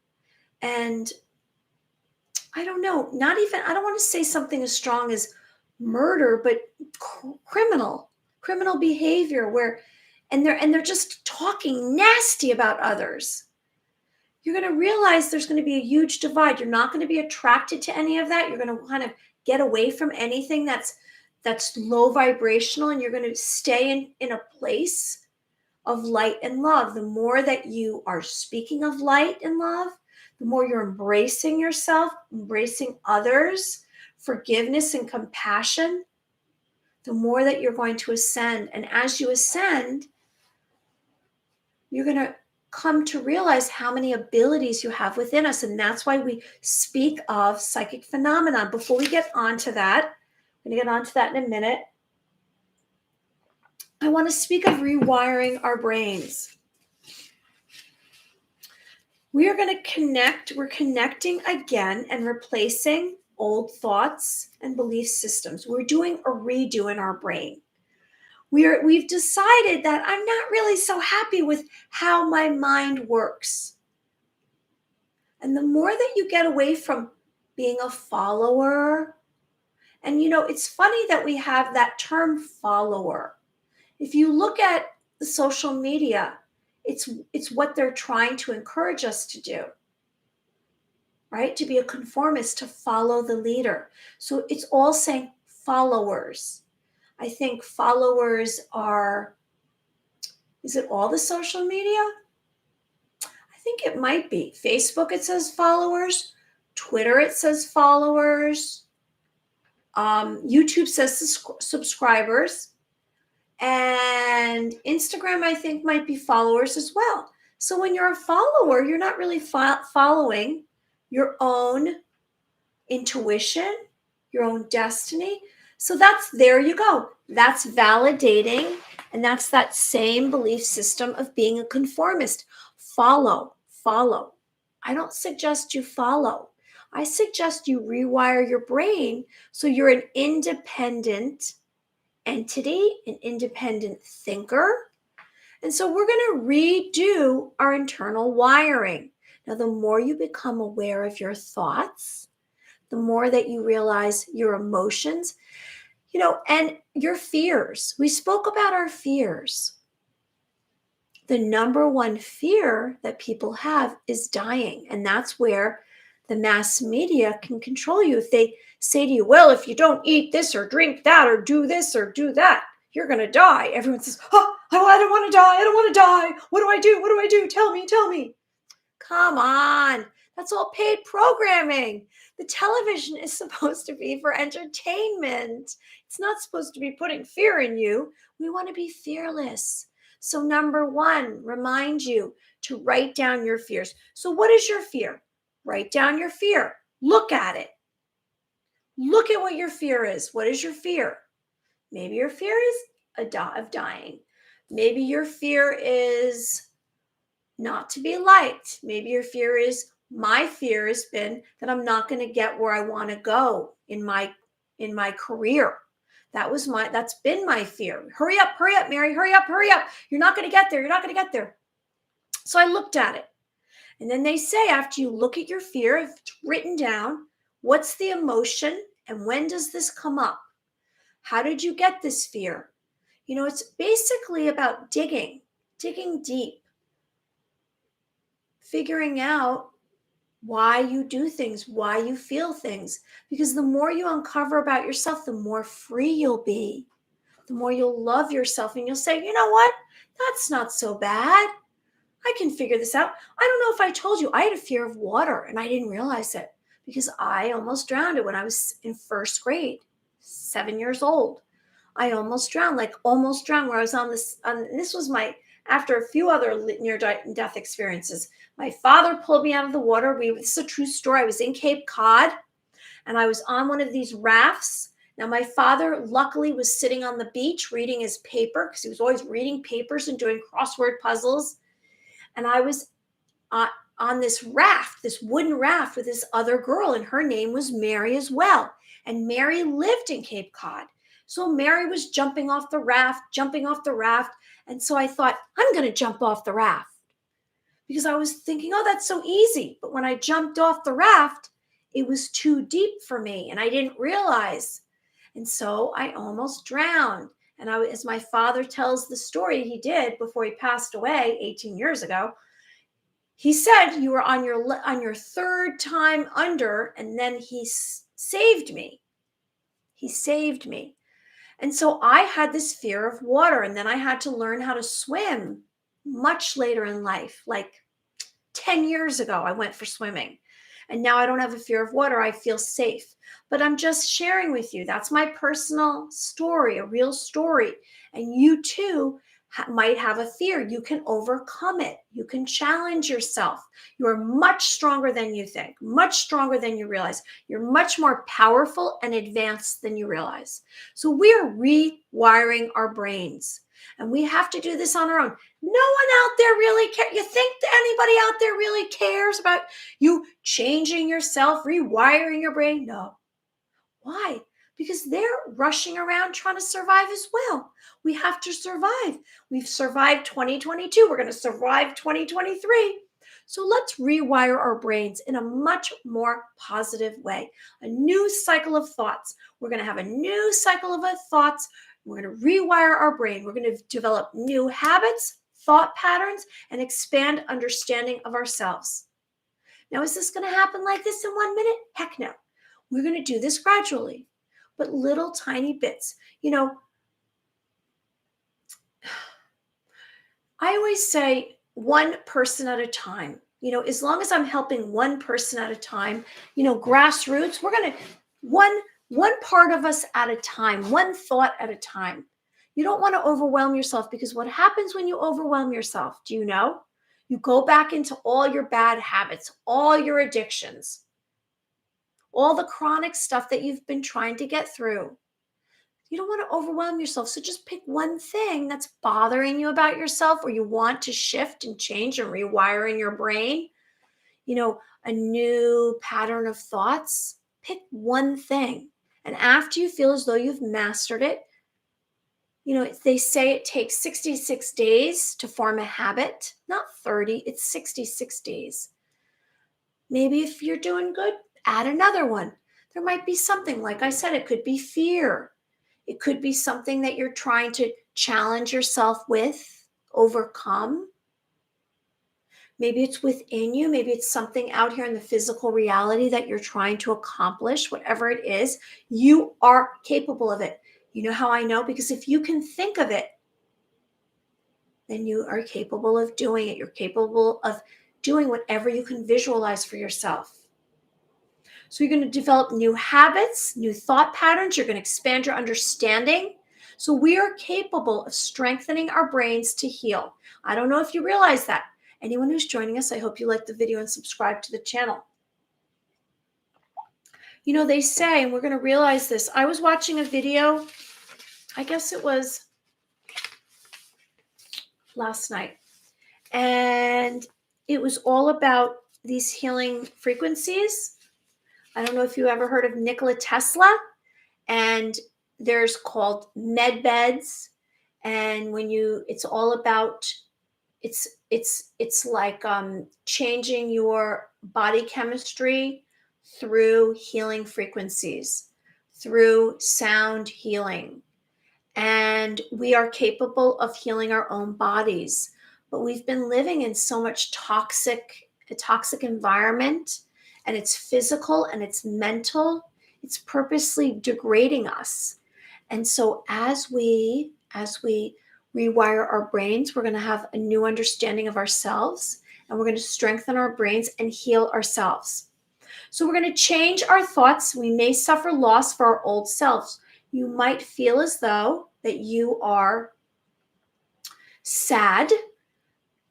S1: and I don't know, I don't want to say something as strong as murder, but criminal behavior and they're just talking nasty about others. You're going to realize there's going to be a huge divide. You're not going to be attracted to any of that. You're going to kind of get away from anything that's low vibrational, and you're going to stay in a place of light and love. The more that you are speaking of light and love, the more you're embracing yourself, embracing others, forgiveness and compassion, the more that you're going to ascend. And as you ascend, you're going to come to realize how many abilities you have within us. And that's why we speak of psychic phenomenon. Before we get onto that, I'm going to get onto that in a minute. I want to speak of rewiring our brains. We are going to connect. We're connecting again and replacing old thoughts and belief systems. We're doing a redo in our brain. We've decided that I'm not really so happy with how my mind works. And the more that you get away from being a follower, and it's funny that we have that term follower. If you look at the social media, it's what they're trying to encourage us to do, right? To be a conformist, to follow the leader. So it's all saying followers. I think followers is it all the social media? I think it might be. Facebook, it says followers. Twitter, it says followers. YouTube says subscribers. And Instagram, I think, might be followers as well. So when you're a follower, you're not really following your own intuition, your own destiny. So there you go. That's validating. And that's that same belief system of being a conformist. Follow. I don't suggest you follow. I suggest you rewire your brain so you're an independent entity, an independent thinker. And so we're going to redo our internal wiring. Now, the more you become aware of your thoughts, the more that you realize your emotions, and your fears. We spoke about our fears. The number one fear that people have is dying. And that's where the mass media can control you. If they say to you, well, if you don't eat this or drink that or do this or do that, you're going to die. Everyone says, oh, I don't want to die. I don't want to die. What do I do? What do I do? Tell me. Come on. That's all paid programming. The television is supposed to be for entertainment. It's not supposed to be putting fear in you. We want to be fearless. So number one, remind you to write down your fears. So what is your fear? Write down your fear. Look at it. Look at what your fear is. What is your fear? Maybe your fear is of dying. Maybe your fear is not to be liked. Maybe your fear is, my fear has been that I'm not going to get where I want to go in my career. That's been my fear. Hurry up, Mary, hurry up. You're not going to get there. So I looked at it. And then they say, after you look at your fear, if it's written down, what's the emotion and when does this come up? How did you get this fear? It's basically about digging deep, figuring out why you do things, why you feel things. Because the more you uncover about yourself, the more free you'll be, the more you'll love yourself. And you'll say, you know what? That's not so bad. I can figure this out. I don't know if I told you, I had a fear of water and I didn't realize it because I almost drowned when I was in first grade, 7 years old. I almost drowned, like almost drowned, where I was this was after a few other near death experiences. My father pulled me out of the water. This is a true story. I was in Cape Cod and I was on one of these rafts. Now, my father luckily was sitting on the beach reading his paper because he was always reading papers and doing crossword puzzles. And I was on this raft, this wooden raft with this other girl, and her name was Mary as well. And Mary lived in Cape Cod. So Mary was jumping off the raft. And so I thought, I'm going to jump off the raft because I was thinking, oh, that's so easy. But when I jumped off the raft, it was too deep for me and I didn't realize. And so I almost drowned. And as my father tells the story he did before he passed away 18 years ago, he said you were on your third time under, and then he saved me. He saved me. And so I had this fear of water, and then I had to learn how to swim much later in life. Like 10 years ago, I went for swimming. And now I don't have a fear of water. I feel safe. But I'm just sharing with you. That's my personal story, a real story. And you too might have a fear. You can overcome it. You can challenge yourself. You are much stronger than you think, much stronger than you realize. You're much more powerful and advanced than you realize. So we are rewiring our brains. And we have to do this on our own. No one out there really cares. You think that anybody out there really cares about you changing yourself, rewiring your brain? No. Why? Because they're rushing around trying to survive as well. We have to survive. We've survived 2022. We're going to survive 2023. So let's rewire our brains in a much more positive way. A new cycle of thoughts. We're going to have a new cycle of thoughts. We're going to rewire our brain. We're going to develop new habits, thought patterns, and expand understanding of ourselves. Now, is this going to happen like this in 1 minute? Heck no. We're going to do this gradually, but little tiny bits. I always say one person at a time. As long as I'm helping one person at a time, grassroots, we're going to one part of us at a time, one thought at a time. You don't want to overwhelm yourself, because what happens when you overwhelm yourself, do you know? You go back into all your bad habits, all your addictions, all the chronic stuff that you've been trying to get through. You don't want to overwhelm yourself. So just pick one thing that's bothering you about yourself, or you want to shift and change and rewire in your brain, a new pattern of thoughts. Pick one thing. And after you feel as though you've mastered it, they say it takes 66 days to form a habit, not 30, it's 66 days. Maybe if you're doing good, add another one. There might be something, like I said, it could be fear. It could be something that you're trying to challenge yourself with, overcome. Maybe it's within you. Maybe it's something out here in the physical reality that you're trying to accomplish. Whatever it is, you are capable of it. You know how I know? Because if you can think of it, then you are capable of doing it. You're capable of doing whatever you can visualize for yourself. So you're going to develop new habits, new thought patterns. You're going to expand your understanding. So we are capable of strengthening our brains to heal. I don't know if you realize that. Anyone who's joining us, I hope you like the video and subscribe to the channel. They say, and we're going to realize this. I was watching a video, I guess it was last night, and it was all about these healing frequencies. I don't know if you ever heard of Nikola Tesla, and there's called med beds. And it's all about, it's like changing your body chemistry through healing frequencies, through sound healing. And we are capable of healing our own bodies, but we've been living in so much toxic environment, and it's physical and it's mental. It's purposely degrading us. And so as we rewire our brains. We're going to have a new understanding of ourselves, and we're going to strengthen our brains and heal ourselves. So we're going to change our thoughts. We may suffer loss for our old selves. You might feel as though that you are sad.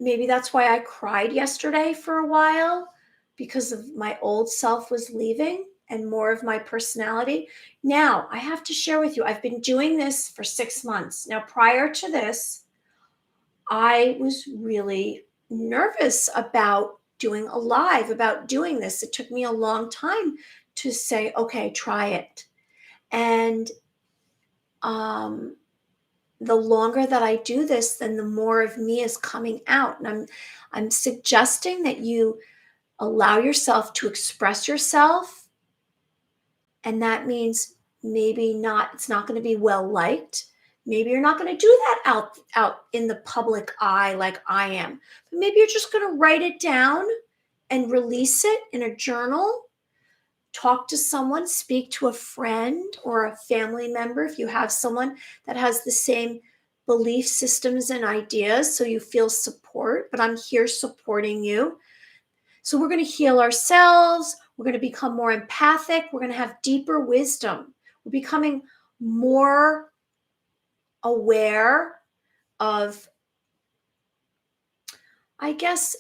S1: Maybe that's why I cried yesterday for a while, because of my old self was leaving and more of my personality. Now, I have to share with you, I've been doing this for 6 months. Now, prior to this, I was really nervous about doing a live, about doing this. It took me a long time to say, okay, try it. And the longer that I do this, then the more of me is coming out. And I'm suggesting that you allow yourself to express yourself. And that means maybe it's not going to be well liked. Maybe you're not going to do that out in the public eye like I am. But maybe you're just going to write it down and release it in a journal. Talk to someone, speak to a friend or a family member if you have someone that has the same belief systems and ideas, so you feel support. But I'm here supporting you. So we're going to heal ourselves. We're going to become more empathic. We're going to have deeper wisdom. We're becoming more aware of, I guess,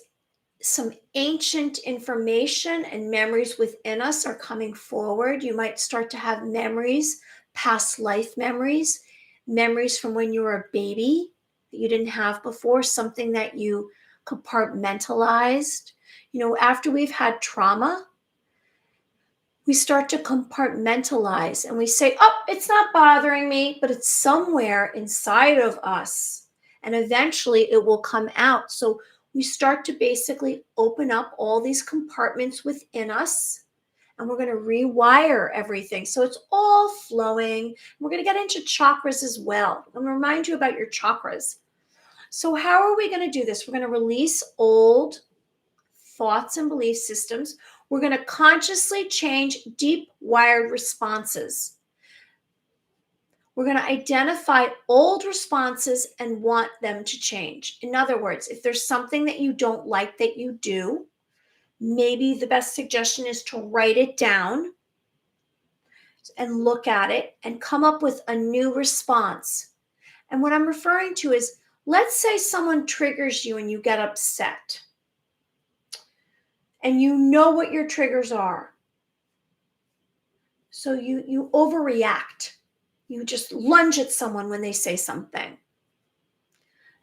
S1: some ancient information and memories within us are coming forward. You might start to have memories, past life memories, memories from when you were a baby that you didn't have before, something that you compartmentalized. After we've had trauma, we start to compartmentalize and we say, oh, it's not bothering me, but it's somewhere inside of us. And eventually it will come out. So we start to basically open up all these compartments within us, and we're going to rewire everything. So it's all flowing. We're going to get into chakras as well. I'm going to remind you about your chakras. So how are we going to do this? We're going to release old thoughts and belief systems. We're going to consciously change deep wired responses. We're going to identify old responses and want them to change. In other words, if there's something that you don't like that you do, maybe the best suggestion is to write it down and look at it and come up with a new response. And what I'm referring to is, let's say someone triggers you and you get upset. And you know what your triggers are. So you overreact. You just lunge at someone when they say something.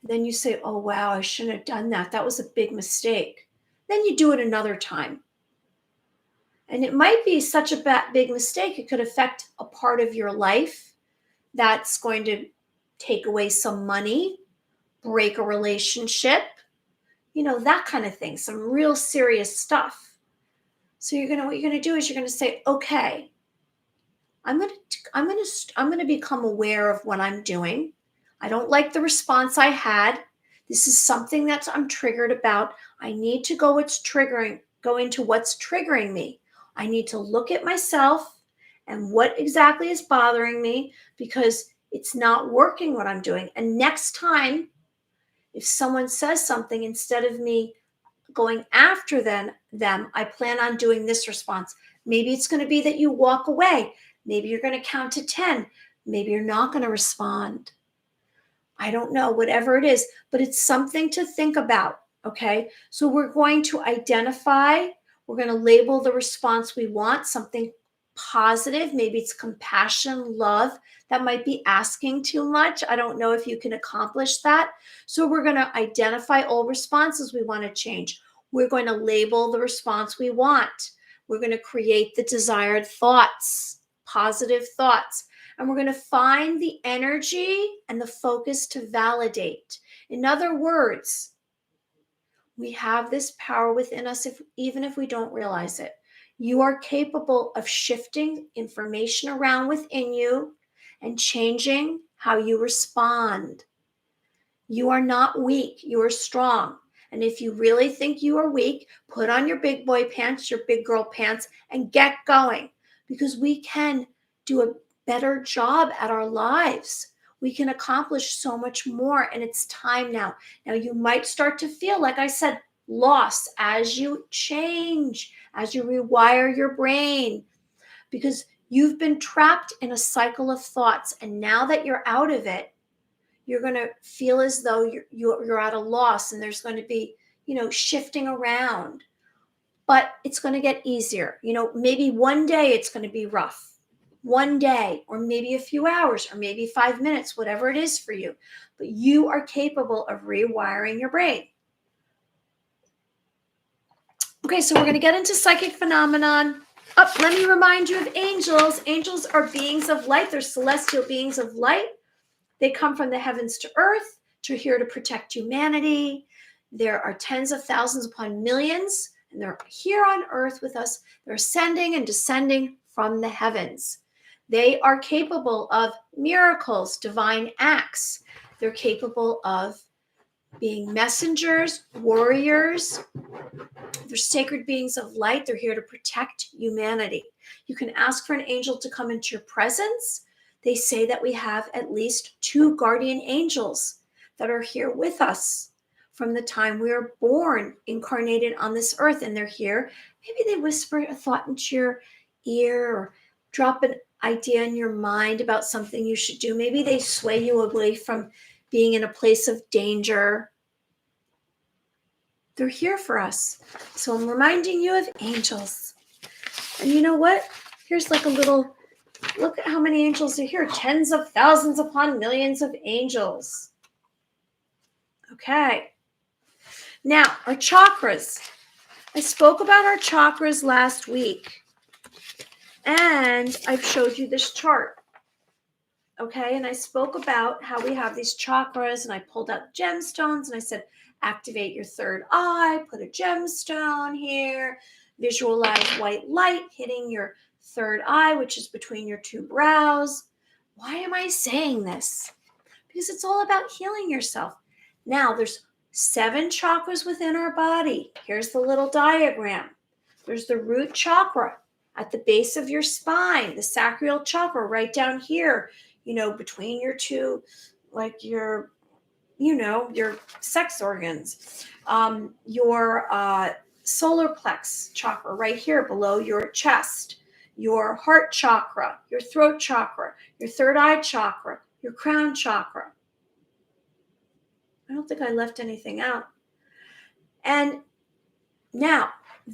S1: Then you say, oh, wow, I shouldn't have done that. That was a big mistake. Then you do it another time. And it might be such a big mistake, it could affect a part of your life that's going to take away some money, break a relationship, that kind of thing, some real serious stuff. So what you're going to do is you're going to say, okay, I'm going to become aware of what I'm doing. I don't like the response I had. This is something that I'm triggered about. I need to go into what's triggering me. I need to look at myself and what exactly is bothering me, because it's not working what I'm doing. And next time, if someone says something, instead of me going after them, I plan on doing this response. Maybe it's going to be that you walk away. Maybe you're going to count to 10. Maybe you're not going to respond. I don't know, whatever it is, but it's something to think about, okay? So we're going to identify, we're going to label the response we want, something positive. Maybe it's compassion, love. That might be asking too much. I don't know if you can accomplish that. So we're going to identify all responses we want to change. We're going to label the response we want. We're going to create the desired thoughts, positive thoughts. And we're going to find the energy and the focus to validate. In other words, we have this power within us, even if we don't realize it. You are capable of shifting information around within you and changing how you respond. You are not weak. You are strong. And if you really think you are weak, put on your big boy pants, your big girl pants, and get going, because we can do a better job at our lives. We can accomplish so much more, and it's time now. Now, you might start to feel, like I said, loss as you change, as you rewire your brain, because you've been trapped in a cycle of thoughts. And now that you're out of it, you're going to feel as though you're at a loss, and there's going to be, shifting around. But it's going to get easier. Maybe one day it's going to be rough. One day, or maybe a few hours, or maybe 5 minutes, whatever it is for you. But you are capable of rewiring your brain. Okay, so we're going to get into psychic phenomenon. Let me remind you of angels. Angels are beings of light. They're celestial beings of light. They come from the heavens to earth. They're here to protect humanity. There are tens of thousands upon millions, and they're here on earth with us. They're ascending and descending from the heavens. They are capable of miracles, divine acts. They're capable of being messengers, warriors. They're sacred beings of light. They're here to protect humanity. You can ask for an angel to come into your presence. They say that we have at least 2 guardian angels that are here with us from the time we were born, incarnated on this earth, and they're here. Maybe they whisper a thought into your ear, or drop an idea in your mind about something you should do. Maybe they sway you away from being in a place of danger. They're here for us. So I'm reminding you of angels. And you know what? Here's like a little, look at how many angels are here. Tens of thousands upon millions of angels. Okay. Now, our chakras. I spoke about our chakras last week. And I've showed you this chart. Okay, and I spoke about how we have these chakras, and I pulled out gemstones, and I said, activate your third eye, put a gemstone here, visualize white light hitting your third eye, which is between your 2 brows. Why am I saying this? Because it's all about healing yourself. Now, there's 7 chakras within our body. Here's the little diagram. There's the root chakra at the base of your spine, the sacral chakra right down here, between your 2, like your sex organs. Your solar plex chakra right here below your chest, your heart chakra, your throat chakra, your third eye chakra, your crown chakra. I don't think I left anything out. And now,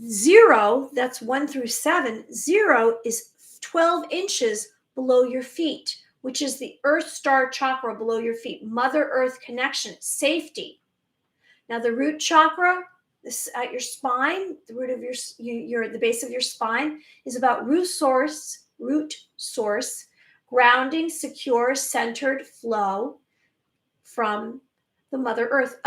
S1: 0, that's 1 through 7, 0 is 12 inches below your feet, which is the Earth Star chakra below your feet. Mother Earth connection, safety. Now, the root chakra, this at your spine, the root of the base of your spine, is about root source, grounding, secure, centered flow from the Mother Earth.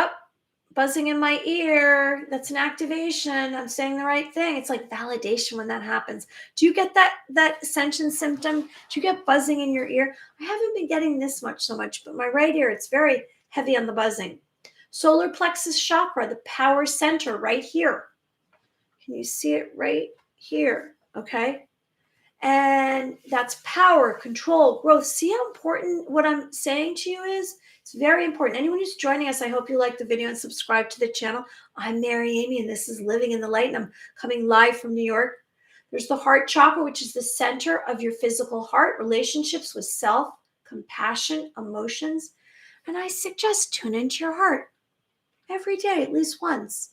S1: Buzzing in my ear. That's an activation. I'm saying the right thing. It's like validation when that happens. Do you get that ascension symptom? Do you get buzzing in your ear? I haven't been getting this so much, but my right ear, it's very heavy on the buzzing. Solar plexus chakra, the power center right here. Can you see it right here? Okay. And that's power, control, growth. See how important what I'm saying to you is? It's very important. Anyone who's joining us, I hope you like the video and subscribe to the channel. I'm Mary Amy, and this is Living in the Light, and I'm coming live from New York. There's the heart chakra, which is the center of your physical heart, relationships with self, compassion, emotions. And I suggest tune into your heart every day, at least once.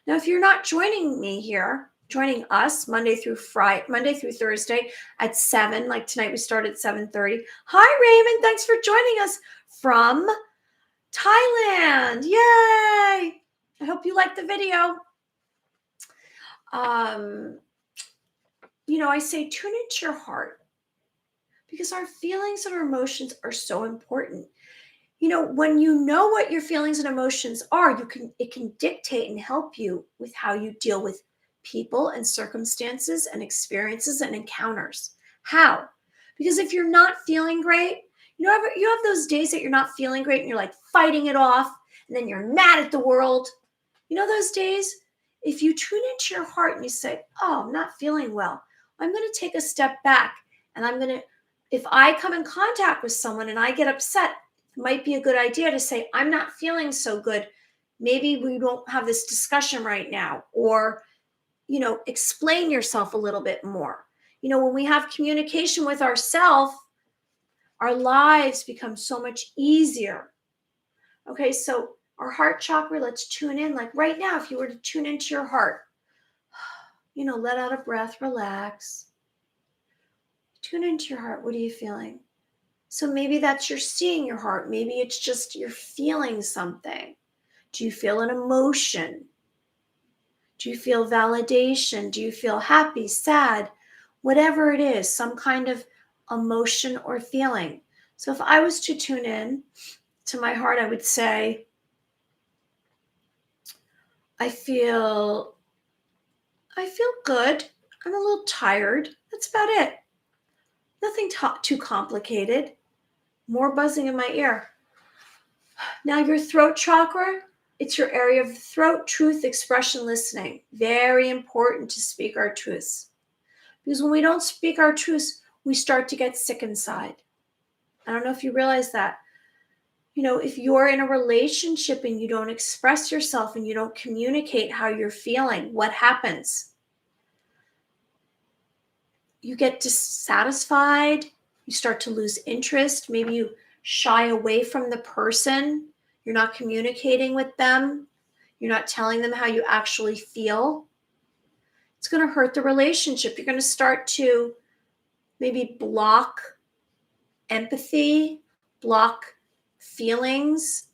S1: Now, if you're not joining me here, joining us Monday through Thursday at 7, like tonight we start at 7:30. Hi, Raymond. Thanks for joining us from Thailand. Yay! I hope you liked the video. I say tune into your heart because our feelings and our emotions are so important. When you know what your feelings and emotions are, it can dictate and help you with how you deal with people and circumstances and experiences and encounters. How? Because if you're not feeling great, you have those days that you're not feeling great and you're like fighting it off, and then you're mad at the world. Those days, if you tune into your heart and you say, oh, I'm not feeling well, I'm going to take a step back, and if I come in contact with someone and I get upset, it might be a good idea to say, I'm not feeling so good. Maybe we don't have this discussion right now. Or, explain yourself a little bit more. When we have communication with ourselves, our lives become so much easier. Okay, so our heart chakra, let's tune in. Like right now, if you were to tune into your heart, let out a breath, relax. Tune into your heart. What are you feeling? So maybe that's you're seeing your heart. Maybe it's just you're feeling something. Do you feel an emotion? Do you feel validation? Do you feel happy, sad? Whatever it is, some kind of emotion or feeling. So if I was to tune in to my heart, I would say, I feel good. I'm a little tired. That's about it. Nothing too complicated. More buzzing in my ear. Now your throat chakra, it's your area of the throat, truth, expression, listening. Very important to speak our truths. Because when we don't speak our truths, we start to get sick inside. I don't know if you realize that. If you're in a relationship and you don't express yourself and you don't communicate how you're feeling, what happens? You get dissatisfied. You start to lose interest. Maybe you shy away from the person. You're not communicating with them. You're not telling them how you actually feel. It's going to hurt the relationship. You're going to start to maybe block empathy, block feelings.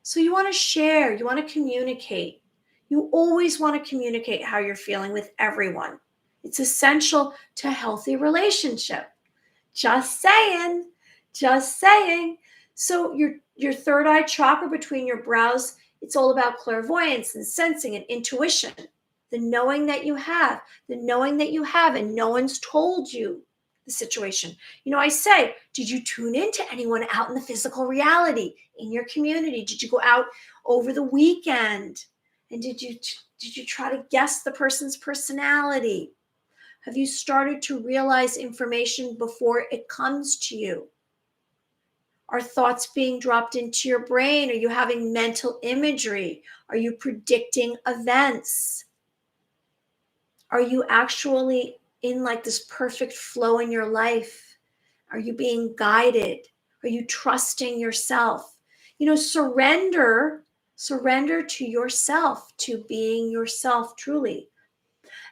S1: So you want to share. You want to communicate. You always want to communicate how you're feeling with everyone. It's essential to a healthy relationship. Just saying. Just saying. So your third eye chakra between your brows, it's all about clairvoyance and sensing and intuition. The knowing that you have, and no one's told you the situation. I say, did you tune in to anyone out in the physical reality in your community? Did you go out over the weekend? And did you try to guess the person's personality? Have you started to realize information before it comes to you? Are thoughts being dropped into your brain? Are you having mental imagery? Are you predicting events? Are you actually in like this perfect flow in your life? Are you being guided? Are you trusting yourself? Surrender to yourself, to being yourself truly.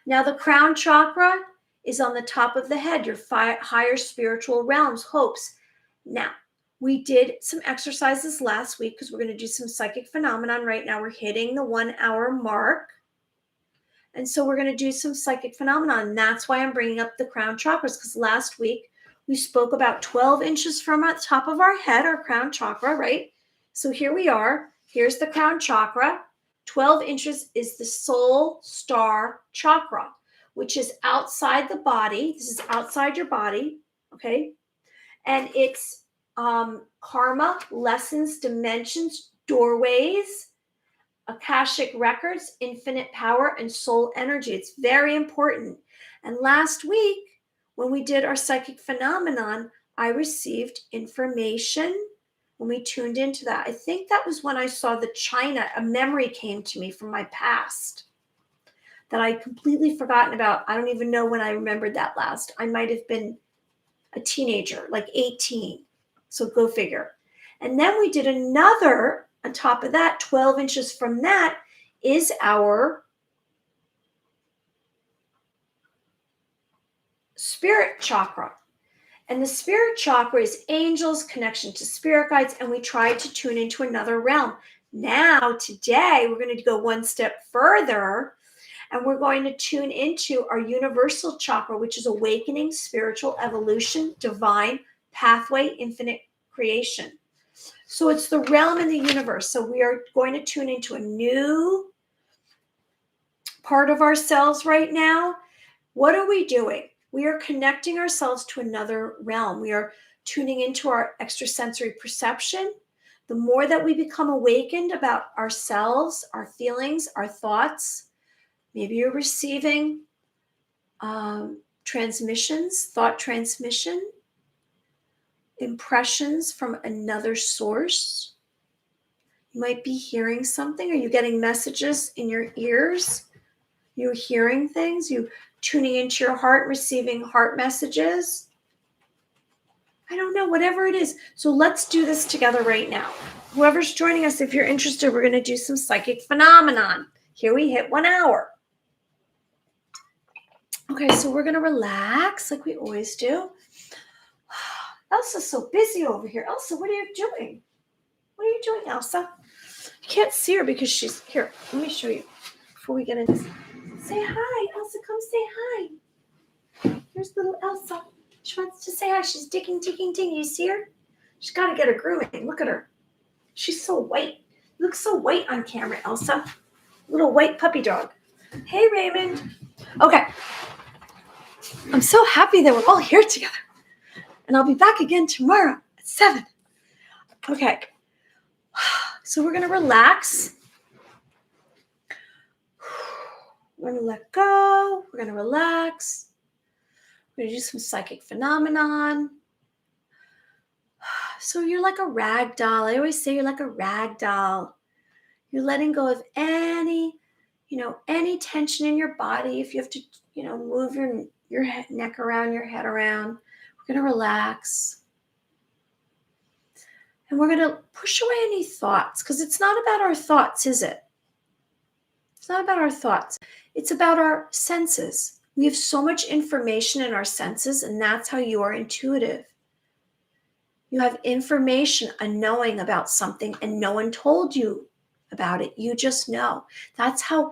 S1: Now, the crown chakra is on the top of the head, your higher spiritual realms, hopes. Now, we did some exercises last week because we're going to do some psychic phenomenon right now. We're hitting the 1 hour mark. And so we're going to do some psychic phenomenon. And that's why I'm bringing up the crown chakras, because last week we spoke about 12 inches from the top of our head, our crown chakra, right? So here we are. Here's the crown chakra. 12 inches is the soul star chakra, which is outside the body. This is outside your body, okay? And it's karma, lessons, dimensions, doorways, Akashic records, infinite power, and soul energy. It's very important. And last week, when we did our psychic phenomenon, I received information when we tuned into that. I think that was when I saw the China, a memory came to me from my past that I'd completely forgotten about. I don't even know when I remembered that last. I might have been a teenager, like 18. So go figure. And then we did another, on top of that, 12 inches from that is our spirit chakra. And the spirit chakra is angels, connection to spirit guides, and we tried to tune into another realm. Now, today, we're going to go one step further, and we're going to tune into our universal chakra, which is awakening, spiritual evolution, divine pathway, infinite creation. So it's the realm in the universe. So we are going to tune into a new part of ourselves right now. What are we doing? We are connecting ourselves to another realm. We are tuning into our extrasensory perception. The more that we become awakened about ourselves, our feelings, our thoughts, maybe you're receiving transmissions, thought transmission. impressions from another source. You might be hearing something. Are you getting messages in your ears? You're hearing things. You tuning into your heart, receiving heart messages. I don't know, whatever it is. So let's do this together right now. Whoever's joining us, if you're interested, we're going to do some psychic phenomenon. Here we hit 1 hour. Okay, so we're going to relax like we always do. Elsa's so busy over here. Elsa, what are you doing? What are you doing, Elsa? You can't see her because she's here. Let me show you before we get into this. Say hi, Elsa. Come say hi. Here's little Elsa. She wants to say hi. She's digging. You see her? She's got to get her grooming. Look at her. She's so white. You look so white on camera, Elsa. Little white puppy dog. Hey, Raymond. Okay. I'm so happy that we're all here together. And I'll be back again tomorrow at 7. Okay. So we're going to relax. We're going to let go. We're going to relax. We're going to do some psychic phenomenon. So you're like a rag doll. I always say you're like a rag doll. You're letting go of any tension in your body. If you have to, move your neck around, your head around, we're going to relax. And we're going to push away any thoughts, because it's not about our thoughts, is it? It's not about our thoughts. It's about our senses. We have so much information in our senses, and that's how you are intuitive. You have information, a knowing about something, and no one told you about it. You just know. That's how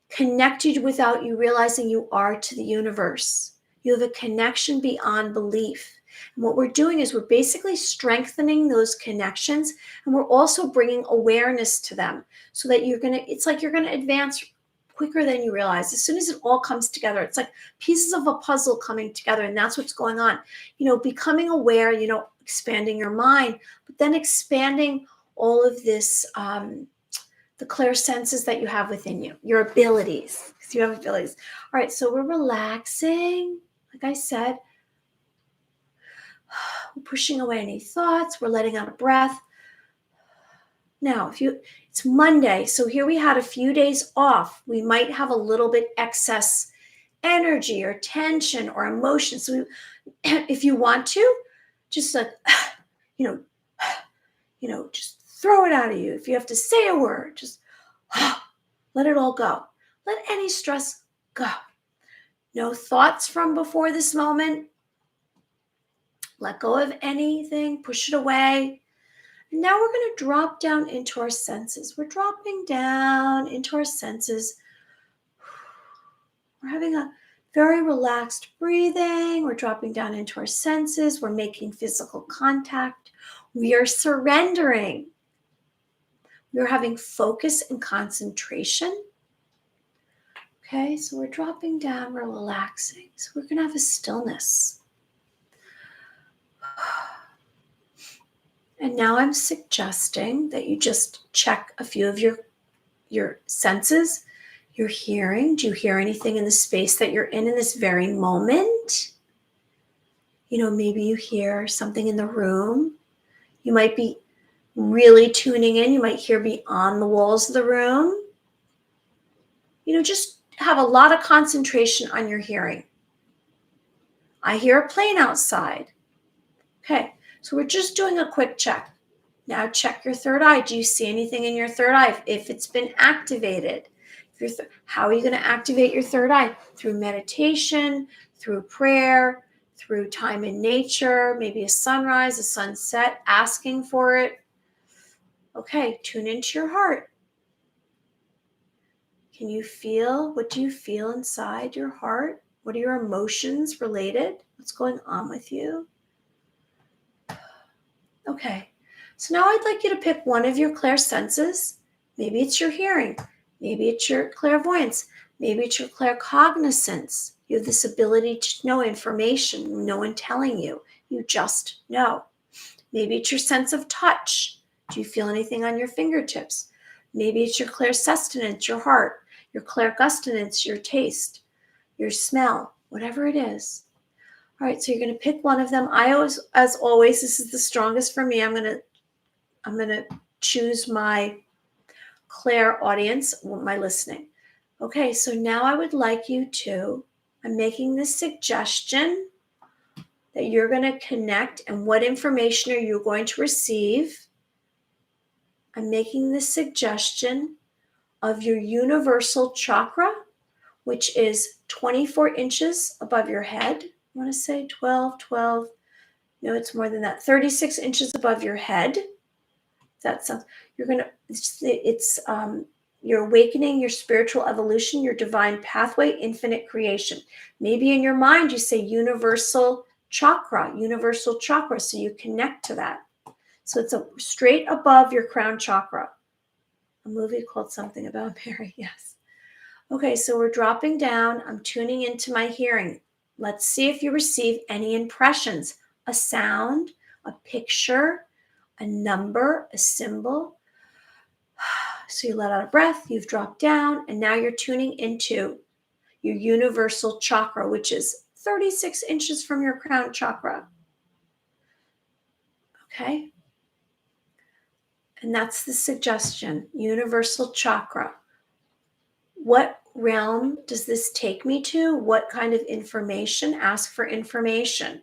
S1: connected without you realizing you are to the universe. You have a connection beyond belief. And what we're doing is we're basically strengthening those connections, and we're also bringing awareness to them so that it's like you're going to advance quicker than you realize. As soon as it all comes together, it's like pieces of a puzzle coming together, and that's what's going on. Becoming aware, expanding your mind, but then expanding all of this, the clear senses that you have within you, your abilities, because you have abilities. All right, so we're relaxing, like I said. We're pushing away any thoughts. We're letting out a breath. Now, it's Monday, so here we had a few days off. We might have a little bit excess energy or tension or emotion. So if you want to, just like, just throw it out of you. If you have to say a word, just let it all go. Let any stress go. No thoughts from before this moment. Let go of anything, push it away. And now we're going to drop down into our senses. We're dropping down into our senses. We're having a very relaxed breathing. We're dropping down into our senses. We're making physical contact. We are surrendering. We're having focus and concentration. Okay, so we're dropping down, we're relaxing. So we're going to have a stillness. And now I'm suggesting that you just check a few of your senses, your hearing. Do you hear anything in the space that you're in this very moment? Maybe you hear something in the room. You might be really tuning in. You might hear beyond the walls of the room. Just have a lot of concentration on your hearing. I hear a plane outside. Okay, so we're just doing a quick check. Now check your third eye. Do you see anything in your third eye? If it's been activated, how are you going to activate your third eye? Through meditation, through prayer, through time in nature, maybe a sunrise, a sunset, asking for it. Okay, tune into your heart. Can you feel? What do you feel inside your heart? What are your emotions related? What's going on with you? Okay, so now I'd like you to pick one of your clear senses. Maybe it's your hearing. Maybe it's your clairvoyance. Maybe it's your claircognizance. You have this ability to know information, no one telling you. You just know. Maybe it's your sense of touch. Do you feel anything on your fingertips? Maybe it's your clairsustenance, your heart. Your clairgustinance, your taste, your smell, whatever it is. All right, so you're going to pick one of them. I always, as always, this is the strongest for me. I'm going to choose my clairaudience, my listening. Okay, so now I would like you to, I'm making this suggestion that you're going to connect, and what information are you going to receive? I'm making this suggestion of your universal chakra, which is 24 inches above your head. I want to say 12. No, it's more than that. 36 inches above your head. That sounds, you're going to, you're awakening your spiritual evolution, your divine pathway, infinite creation. Maybe in your mind you say universal chakra, so you connect to that. So it's straight above your crown chakra. A movie called Something About Mary, yes. Okay, so we're dropping down. I'm tuning into my hearing. Let's see if you receive any impressions, a sound, a picture, a number, a symbol. So you let out a breath, you've dropped down, and now you're tuning into your universal chakra, which is 36 inches from your crown chakra. Okay? And that's the suggestion, universal chakra. What realm does this take me to? What kind of information? Ask for information.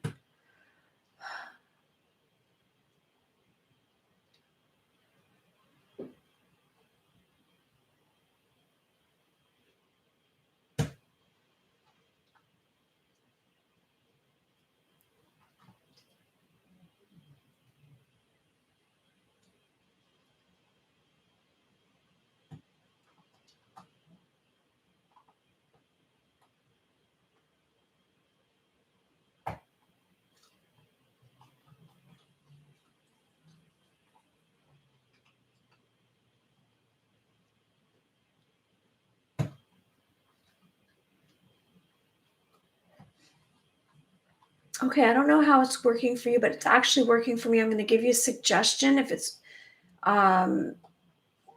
S1: Okay, I don't know how it's working for you, but it's actually working for me. I'm going to give you a suggestion if it's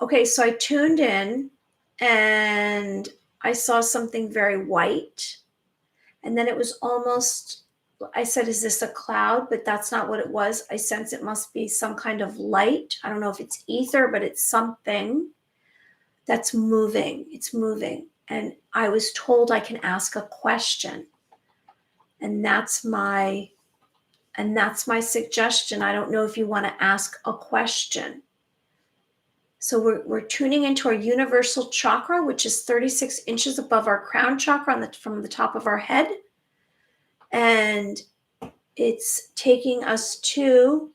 S1: okay, so I tuned in and I saw something very white. And then it was almost, I said, is this a cloud? But that's not what it was. I sense it must be some kind of light. I don't know if it's ether, but it's something that's moving. It's moving. And I was told I can ask a question. And that's my suggestion. I don't know if you want to ask a question. So we're tuning into our universal chakra, which is 36 inches above our crown chakra from the top of our head. And it's taking us to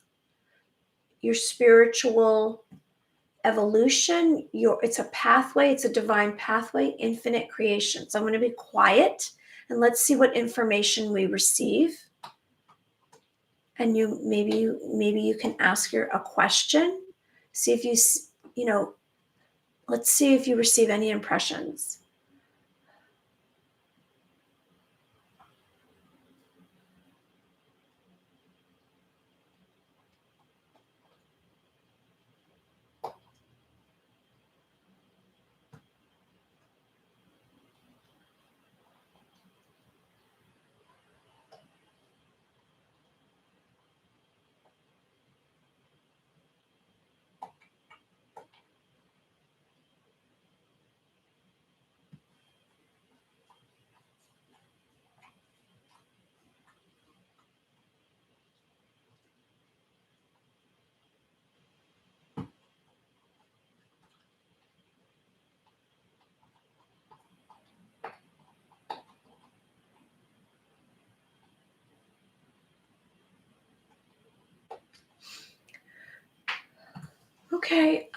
S1: your spiritual evolution. It's a pathway. It's a divine pathway, infinite creation. So I'm going to be quiet and let's see what information we receive. And maybe you can ask a question. See if let's see if you receive any impressions. Okay,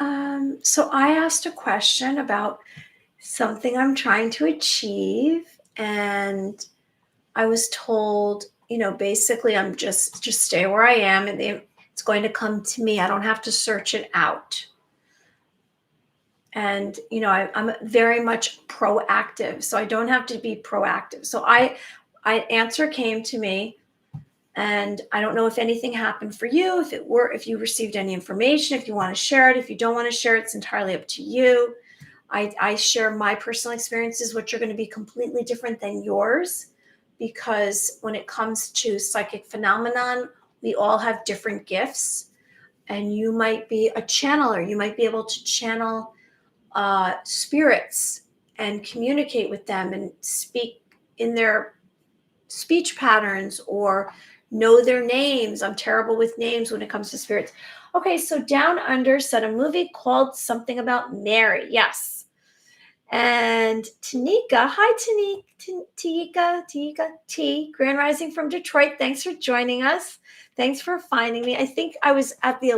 S1: so I asked a question about something I'm trying to achieve, and I was told, basically I'm just stay where I am, and it's going to come to me. I don't have to search it out. And I'm very much proactive, so I don't have to be proactive. So answer came to me. And I don't know if anything happened for you, if you received any information, if you want to share it, if you don't want to share it, it's entirely up to you. I share my personal experiences, which are going to be completely different than yours, because when it comes to psychic phenomenon, we all have different gifts, and you might be a channeler. You might be able to channel spirits and communicate with them and speak in their speech patterns or know their names. I'm terrible with names when it comes to spirits. Okay, so Down Under said a movie called something about Mary. Yes. And Tanika, hi Tanika T, Grand Rising from Detroit. Thanks for joining us. Thanks for finding me. I think I was at the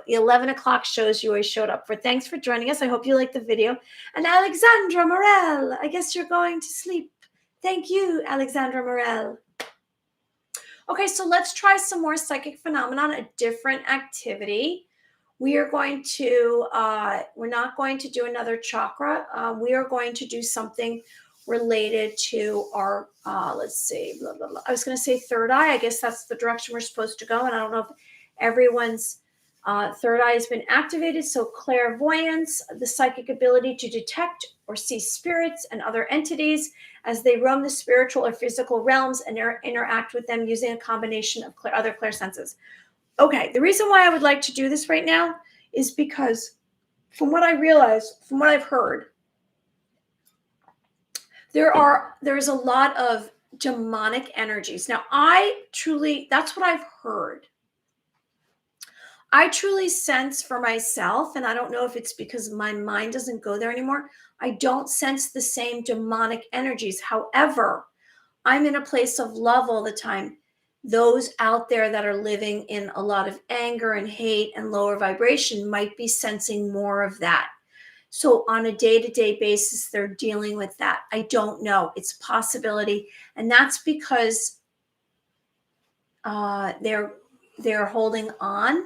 S1: 11 o'clock shows you always showed up for. Thanks for joining us. I hope you liked the video. And Alexandra Morel, I guess you're going to sleep. Thank you, Alexandra Morel. Okay, so let's try some more psychic phenomenon, a different activity. We are going to, we're not going to do another chakra. We are going to do something related to our, let's see, blah, blah, blah. I was going to say third eye. I guess that's the direction we're supposed to go. And I don't know if everyone's third eye has been activated. So clairvoyance, the psychic ability to detect or see spirits and other entities as they roam the spiritual or physical realms and interact with them using a combination of other clairsenses. Okay, the reason why I would like to do this right now is because from what I realized, from what I've heard, there's a lot of demonic energies. Now, that's what I've heard. I truly sense for myself, and I don't know if it's because my mind doesn't go there anymore, I don't sense the same demonic energies. However, I'm in a place of love all the time. Those out there that are living in a lot of anger and hate and lower vibration might be sensing more of that. So on a day-to-day basis, they're dealing with that. I don't know. It's a possibility. And that's because they're holding on.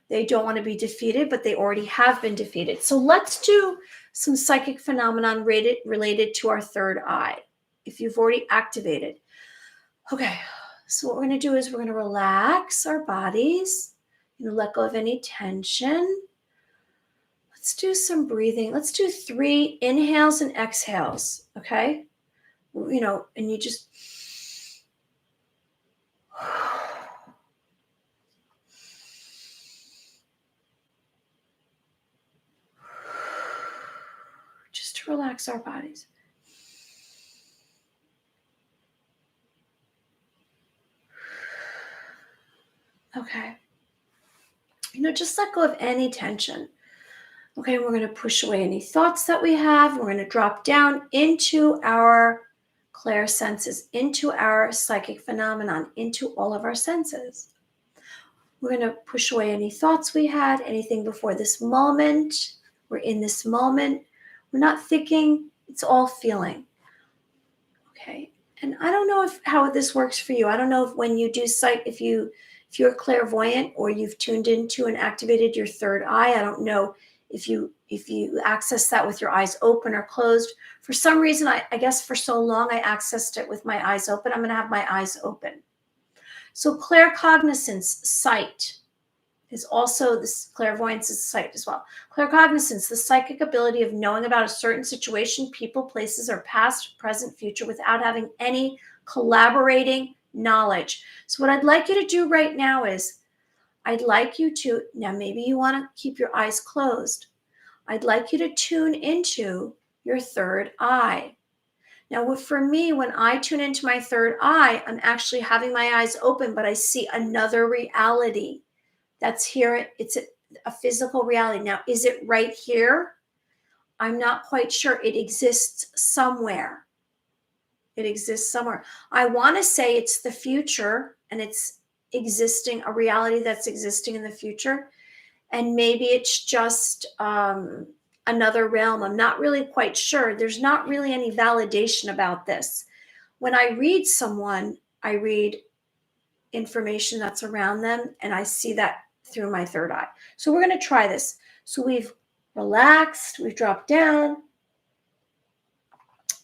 S1: They don't want to be defeated, but they already have been defeated. So let's do some psychic phenomenon related to our third eye, if you've already activated. Okay, so what we're going to do is we're going to relax our bodies, let go of any tension. Let's do some breathing. Let's do 3 inhales and exhales, okay? And you just... just to relax our bodies. Okay. Just let go of any tension. Okay, we're going to push away any thoughts that we have. We're going to drop down into our clairsenses, into our psychic phenomenon, into all of our senses. We're going to push away any thoughts we had, anything before this moment. We're in this moment. We're not thinking, it's all feeling. Okay, and I don't know how this works for you. I don't know if when you do if you're clairvoyant or you've tuned into and activated your third eye. I don't know if you access that with your eyes open or closed. For some reason, I guess for so long I accessed it with my eyes open. I'm going to have my eyes open. So claircognizance, sight, is also this. Clairvoyance is sight as well. Claircognizance, the psychic ability of knowing about a certain situation, people, places, or past, present, future without having any collaborating knowledge. So what I'd like you to do right now is I'd like you to, now maybe you want to keep your eyes closed. I'd like you to tune into your third eye. Now, for me, when I tune into my third eye, I'm actually having my eyes open, but I see another reality that's here. It's a physical reality. Now, is it right here? I'm not quite sure. It exists somewhere. It exists somewhere. I want to say it's the future, and it's existing, a reality that's existing in the future. And maybe it's just another realm. I'm not really quite sure. There's not really any validation about this. When I read someone, I read information that's around them, and I see that through my third eye. So we're going to try this. So we've relaxed, we've dropped down.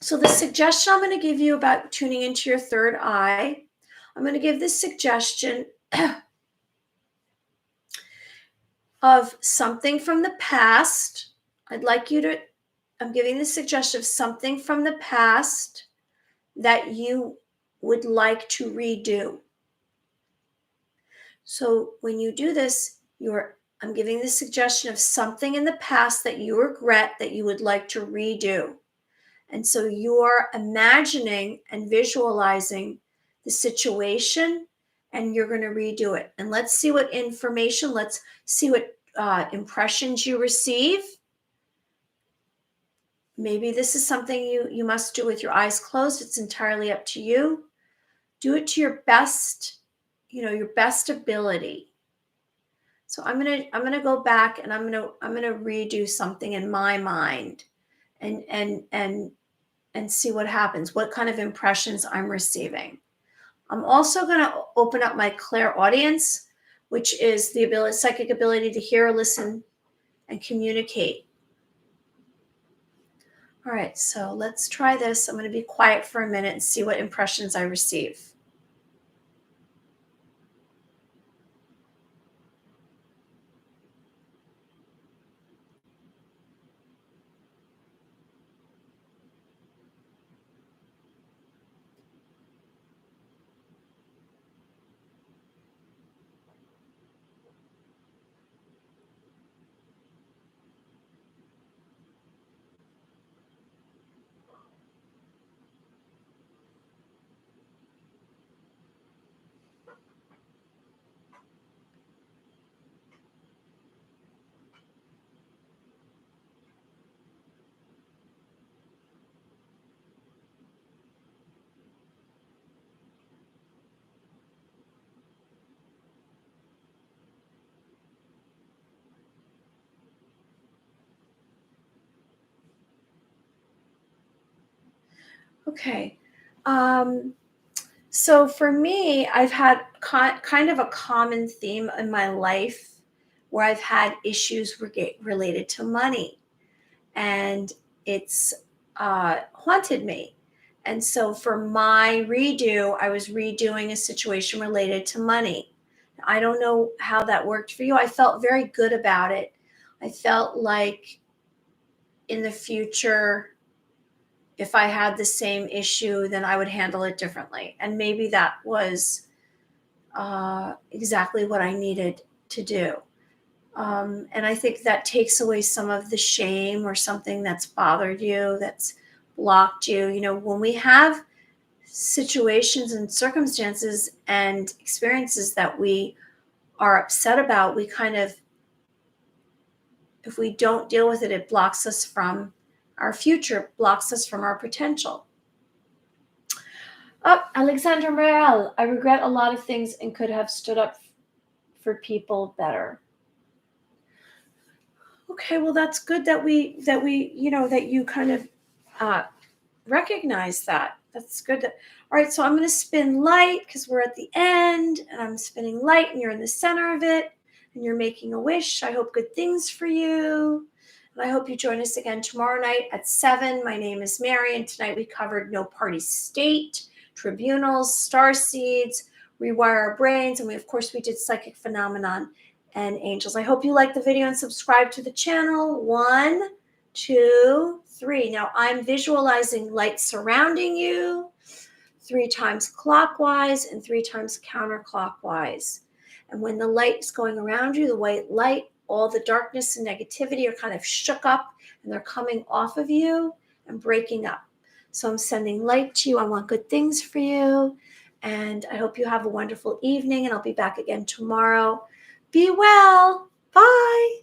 S1: So the suggestion I'm going to give you about tuning into your third eye, I'm going to give this suggestion of something from the past. I'm giving the suggestion of something from the past that you would like to redo. So when you do this, I'm giving the suggestion of something in the past that you regret that you would like to redo. And so you're imagining and visualizing the situation and you're going to redo it. And let's see what information, let's see what impressions you receive. Maybe this is something you must do with your eyes closed. It's entirely up to you. Do it to your best, your best ability. So I'm gonna go back and I'm gonna redo something in my mind and see what happens, what kind of impressions I'm receiving. I'm also gonna open up my clairaudience, which is the psychic ability to hear, listen, and communicate. All right, so let's try this. I'm gonna be quiet for a minute and see what impressions I receive. Okay. So for me, I've had kind of a common theme in my life where I've had issues related to money, and it's haunted me. And so for my redo, I was redoing a situation related to money. I don't know how that worked for you. I felt very good about it. I felt like in the future, if I had the same issue, then I would handle it differently. And maybe that was exactly what I needed to do. And I think that takes away some of the shame or something that's bothered you, that's blocked you. When we have situations and circumstances and experiences that we are upset about, we kind of, if we don't deal with it, it blocks us from our future, blocks us from our potential. Oh, Alexandra Morel, I regret a lot of things and could have stood up for people better. Okay, well, that's good that that you kind of recognize that. That's good. All right, so I'm going to spin light because we're at the end, and I'm spinning light, and you're in the center of it, and you're making a wish. I hope good things for you. And I hope you join us again tomorrow night at 7. My name is Mary, and tonight we covered No Party State, Tribunals, Star Seeds, Rewire Our Brains, and we did Psychic Phenomenon and Angels. I hope you liked the video and subscribe to the channel. 1, 2, 3. Now I'm visualizing light surrounding you 3 times clockwise and 3 times counterclockwise. And when the light is going around you, the white light, all the darkness and negativity are kind of shook up and they're coming off of you and breaking up. So I'm sending light to you. I want good things for you. And I hope you have a wonderful evening, and I'll be back again tomorrow. Be well. Bye.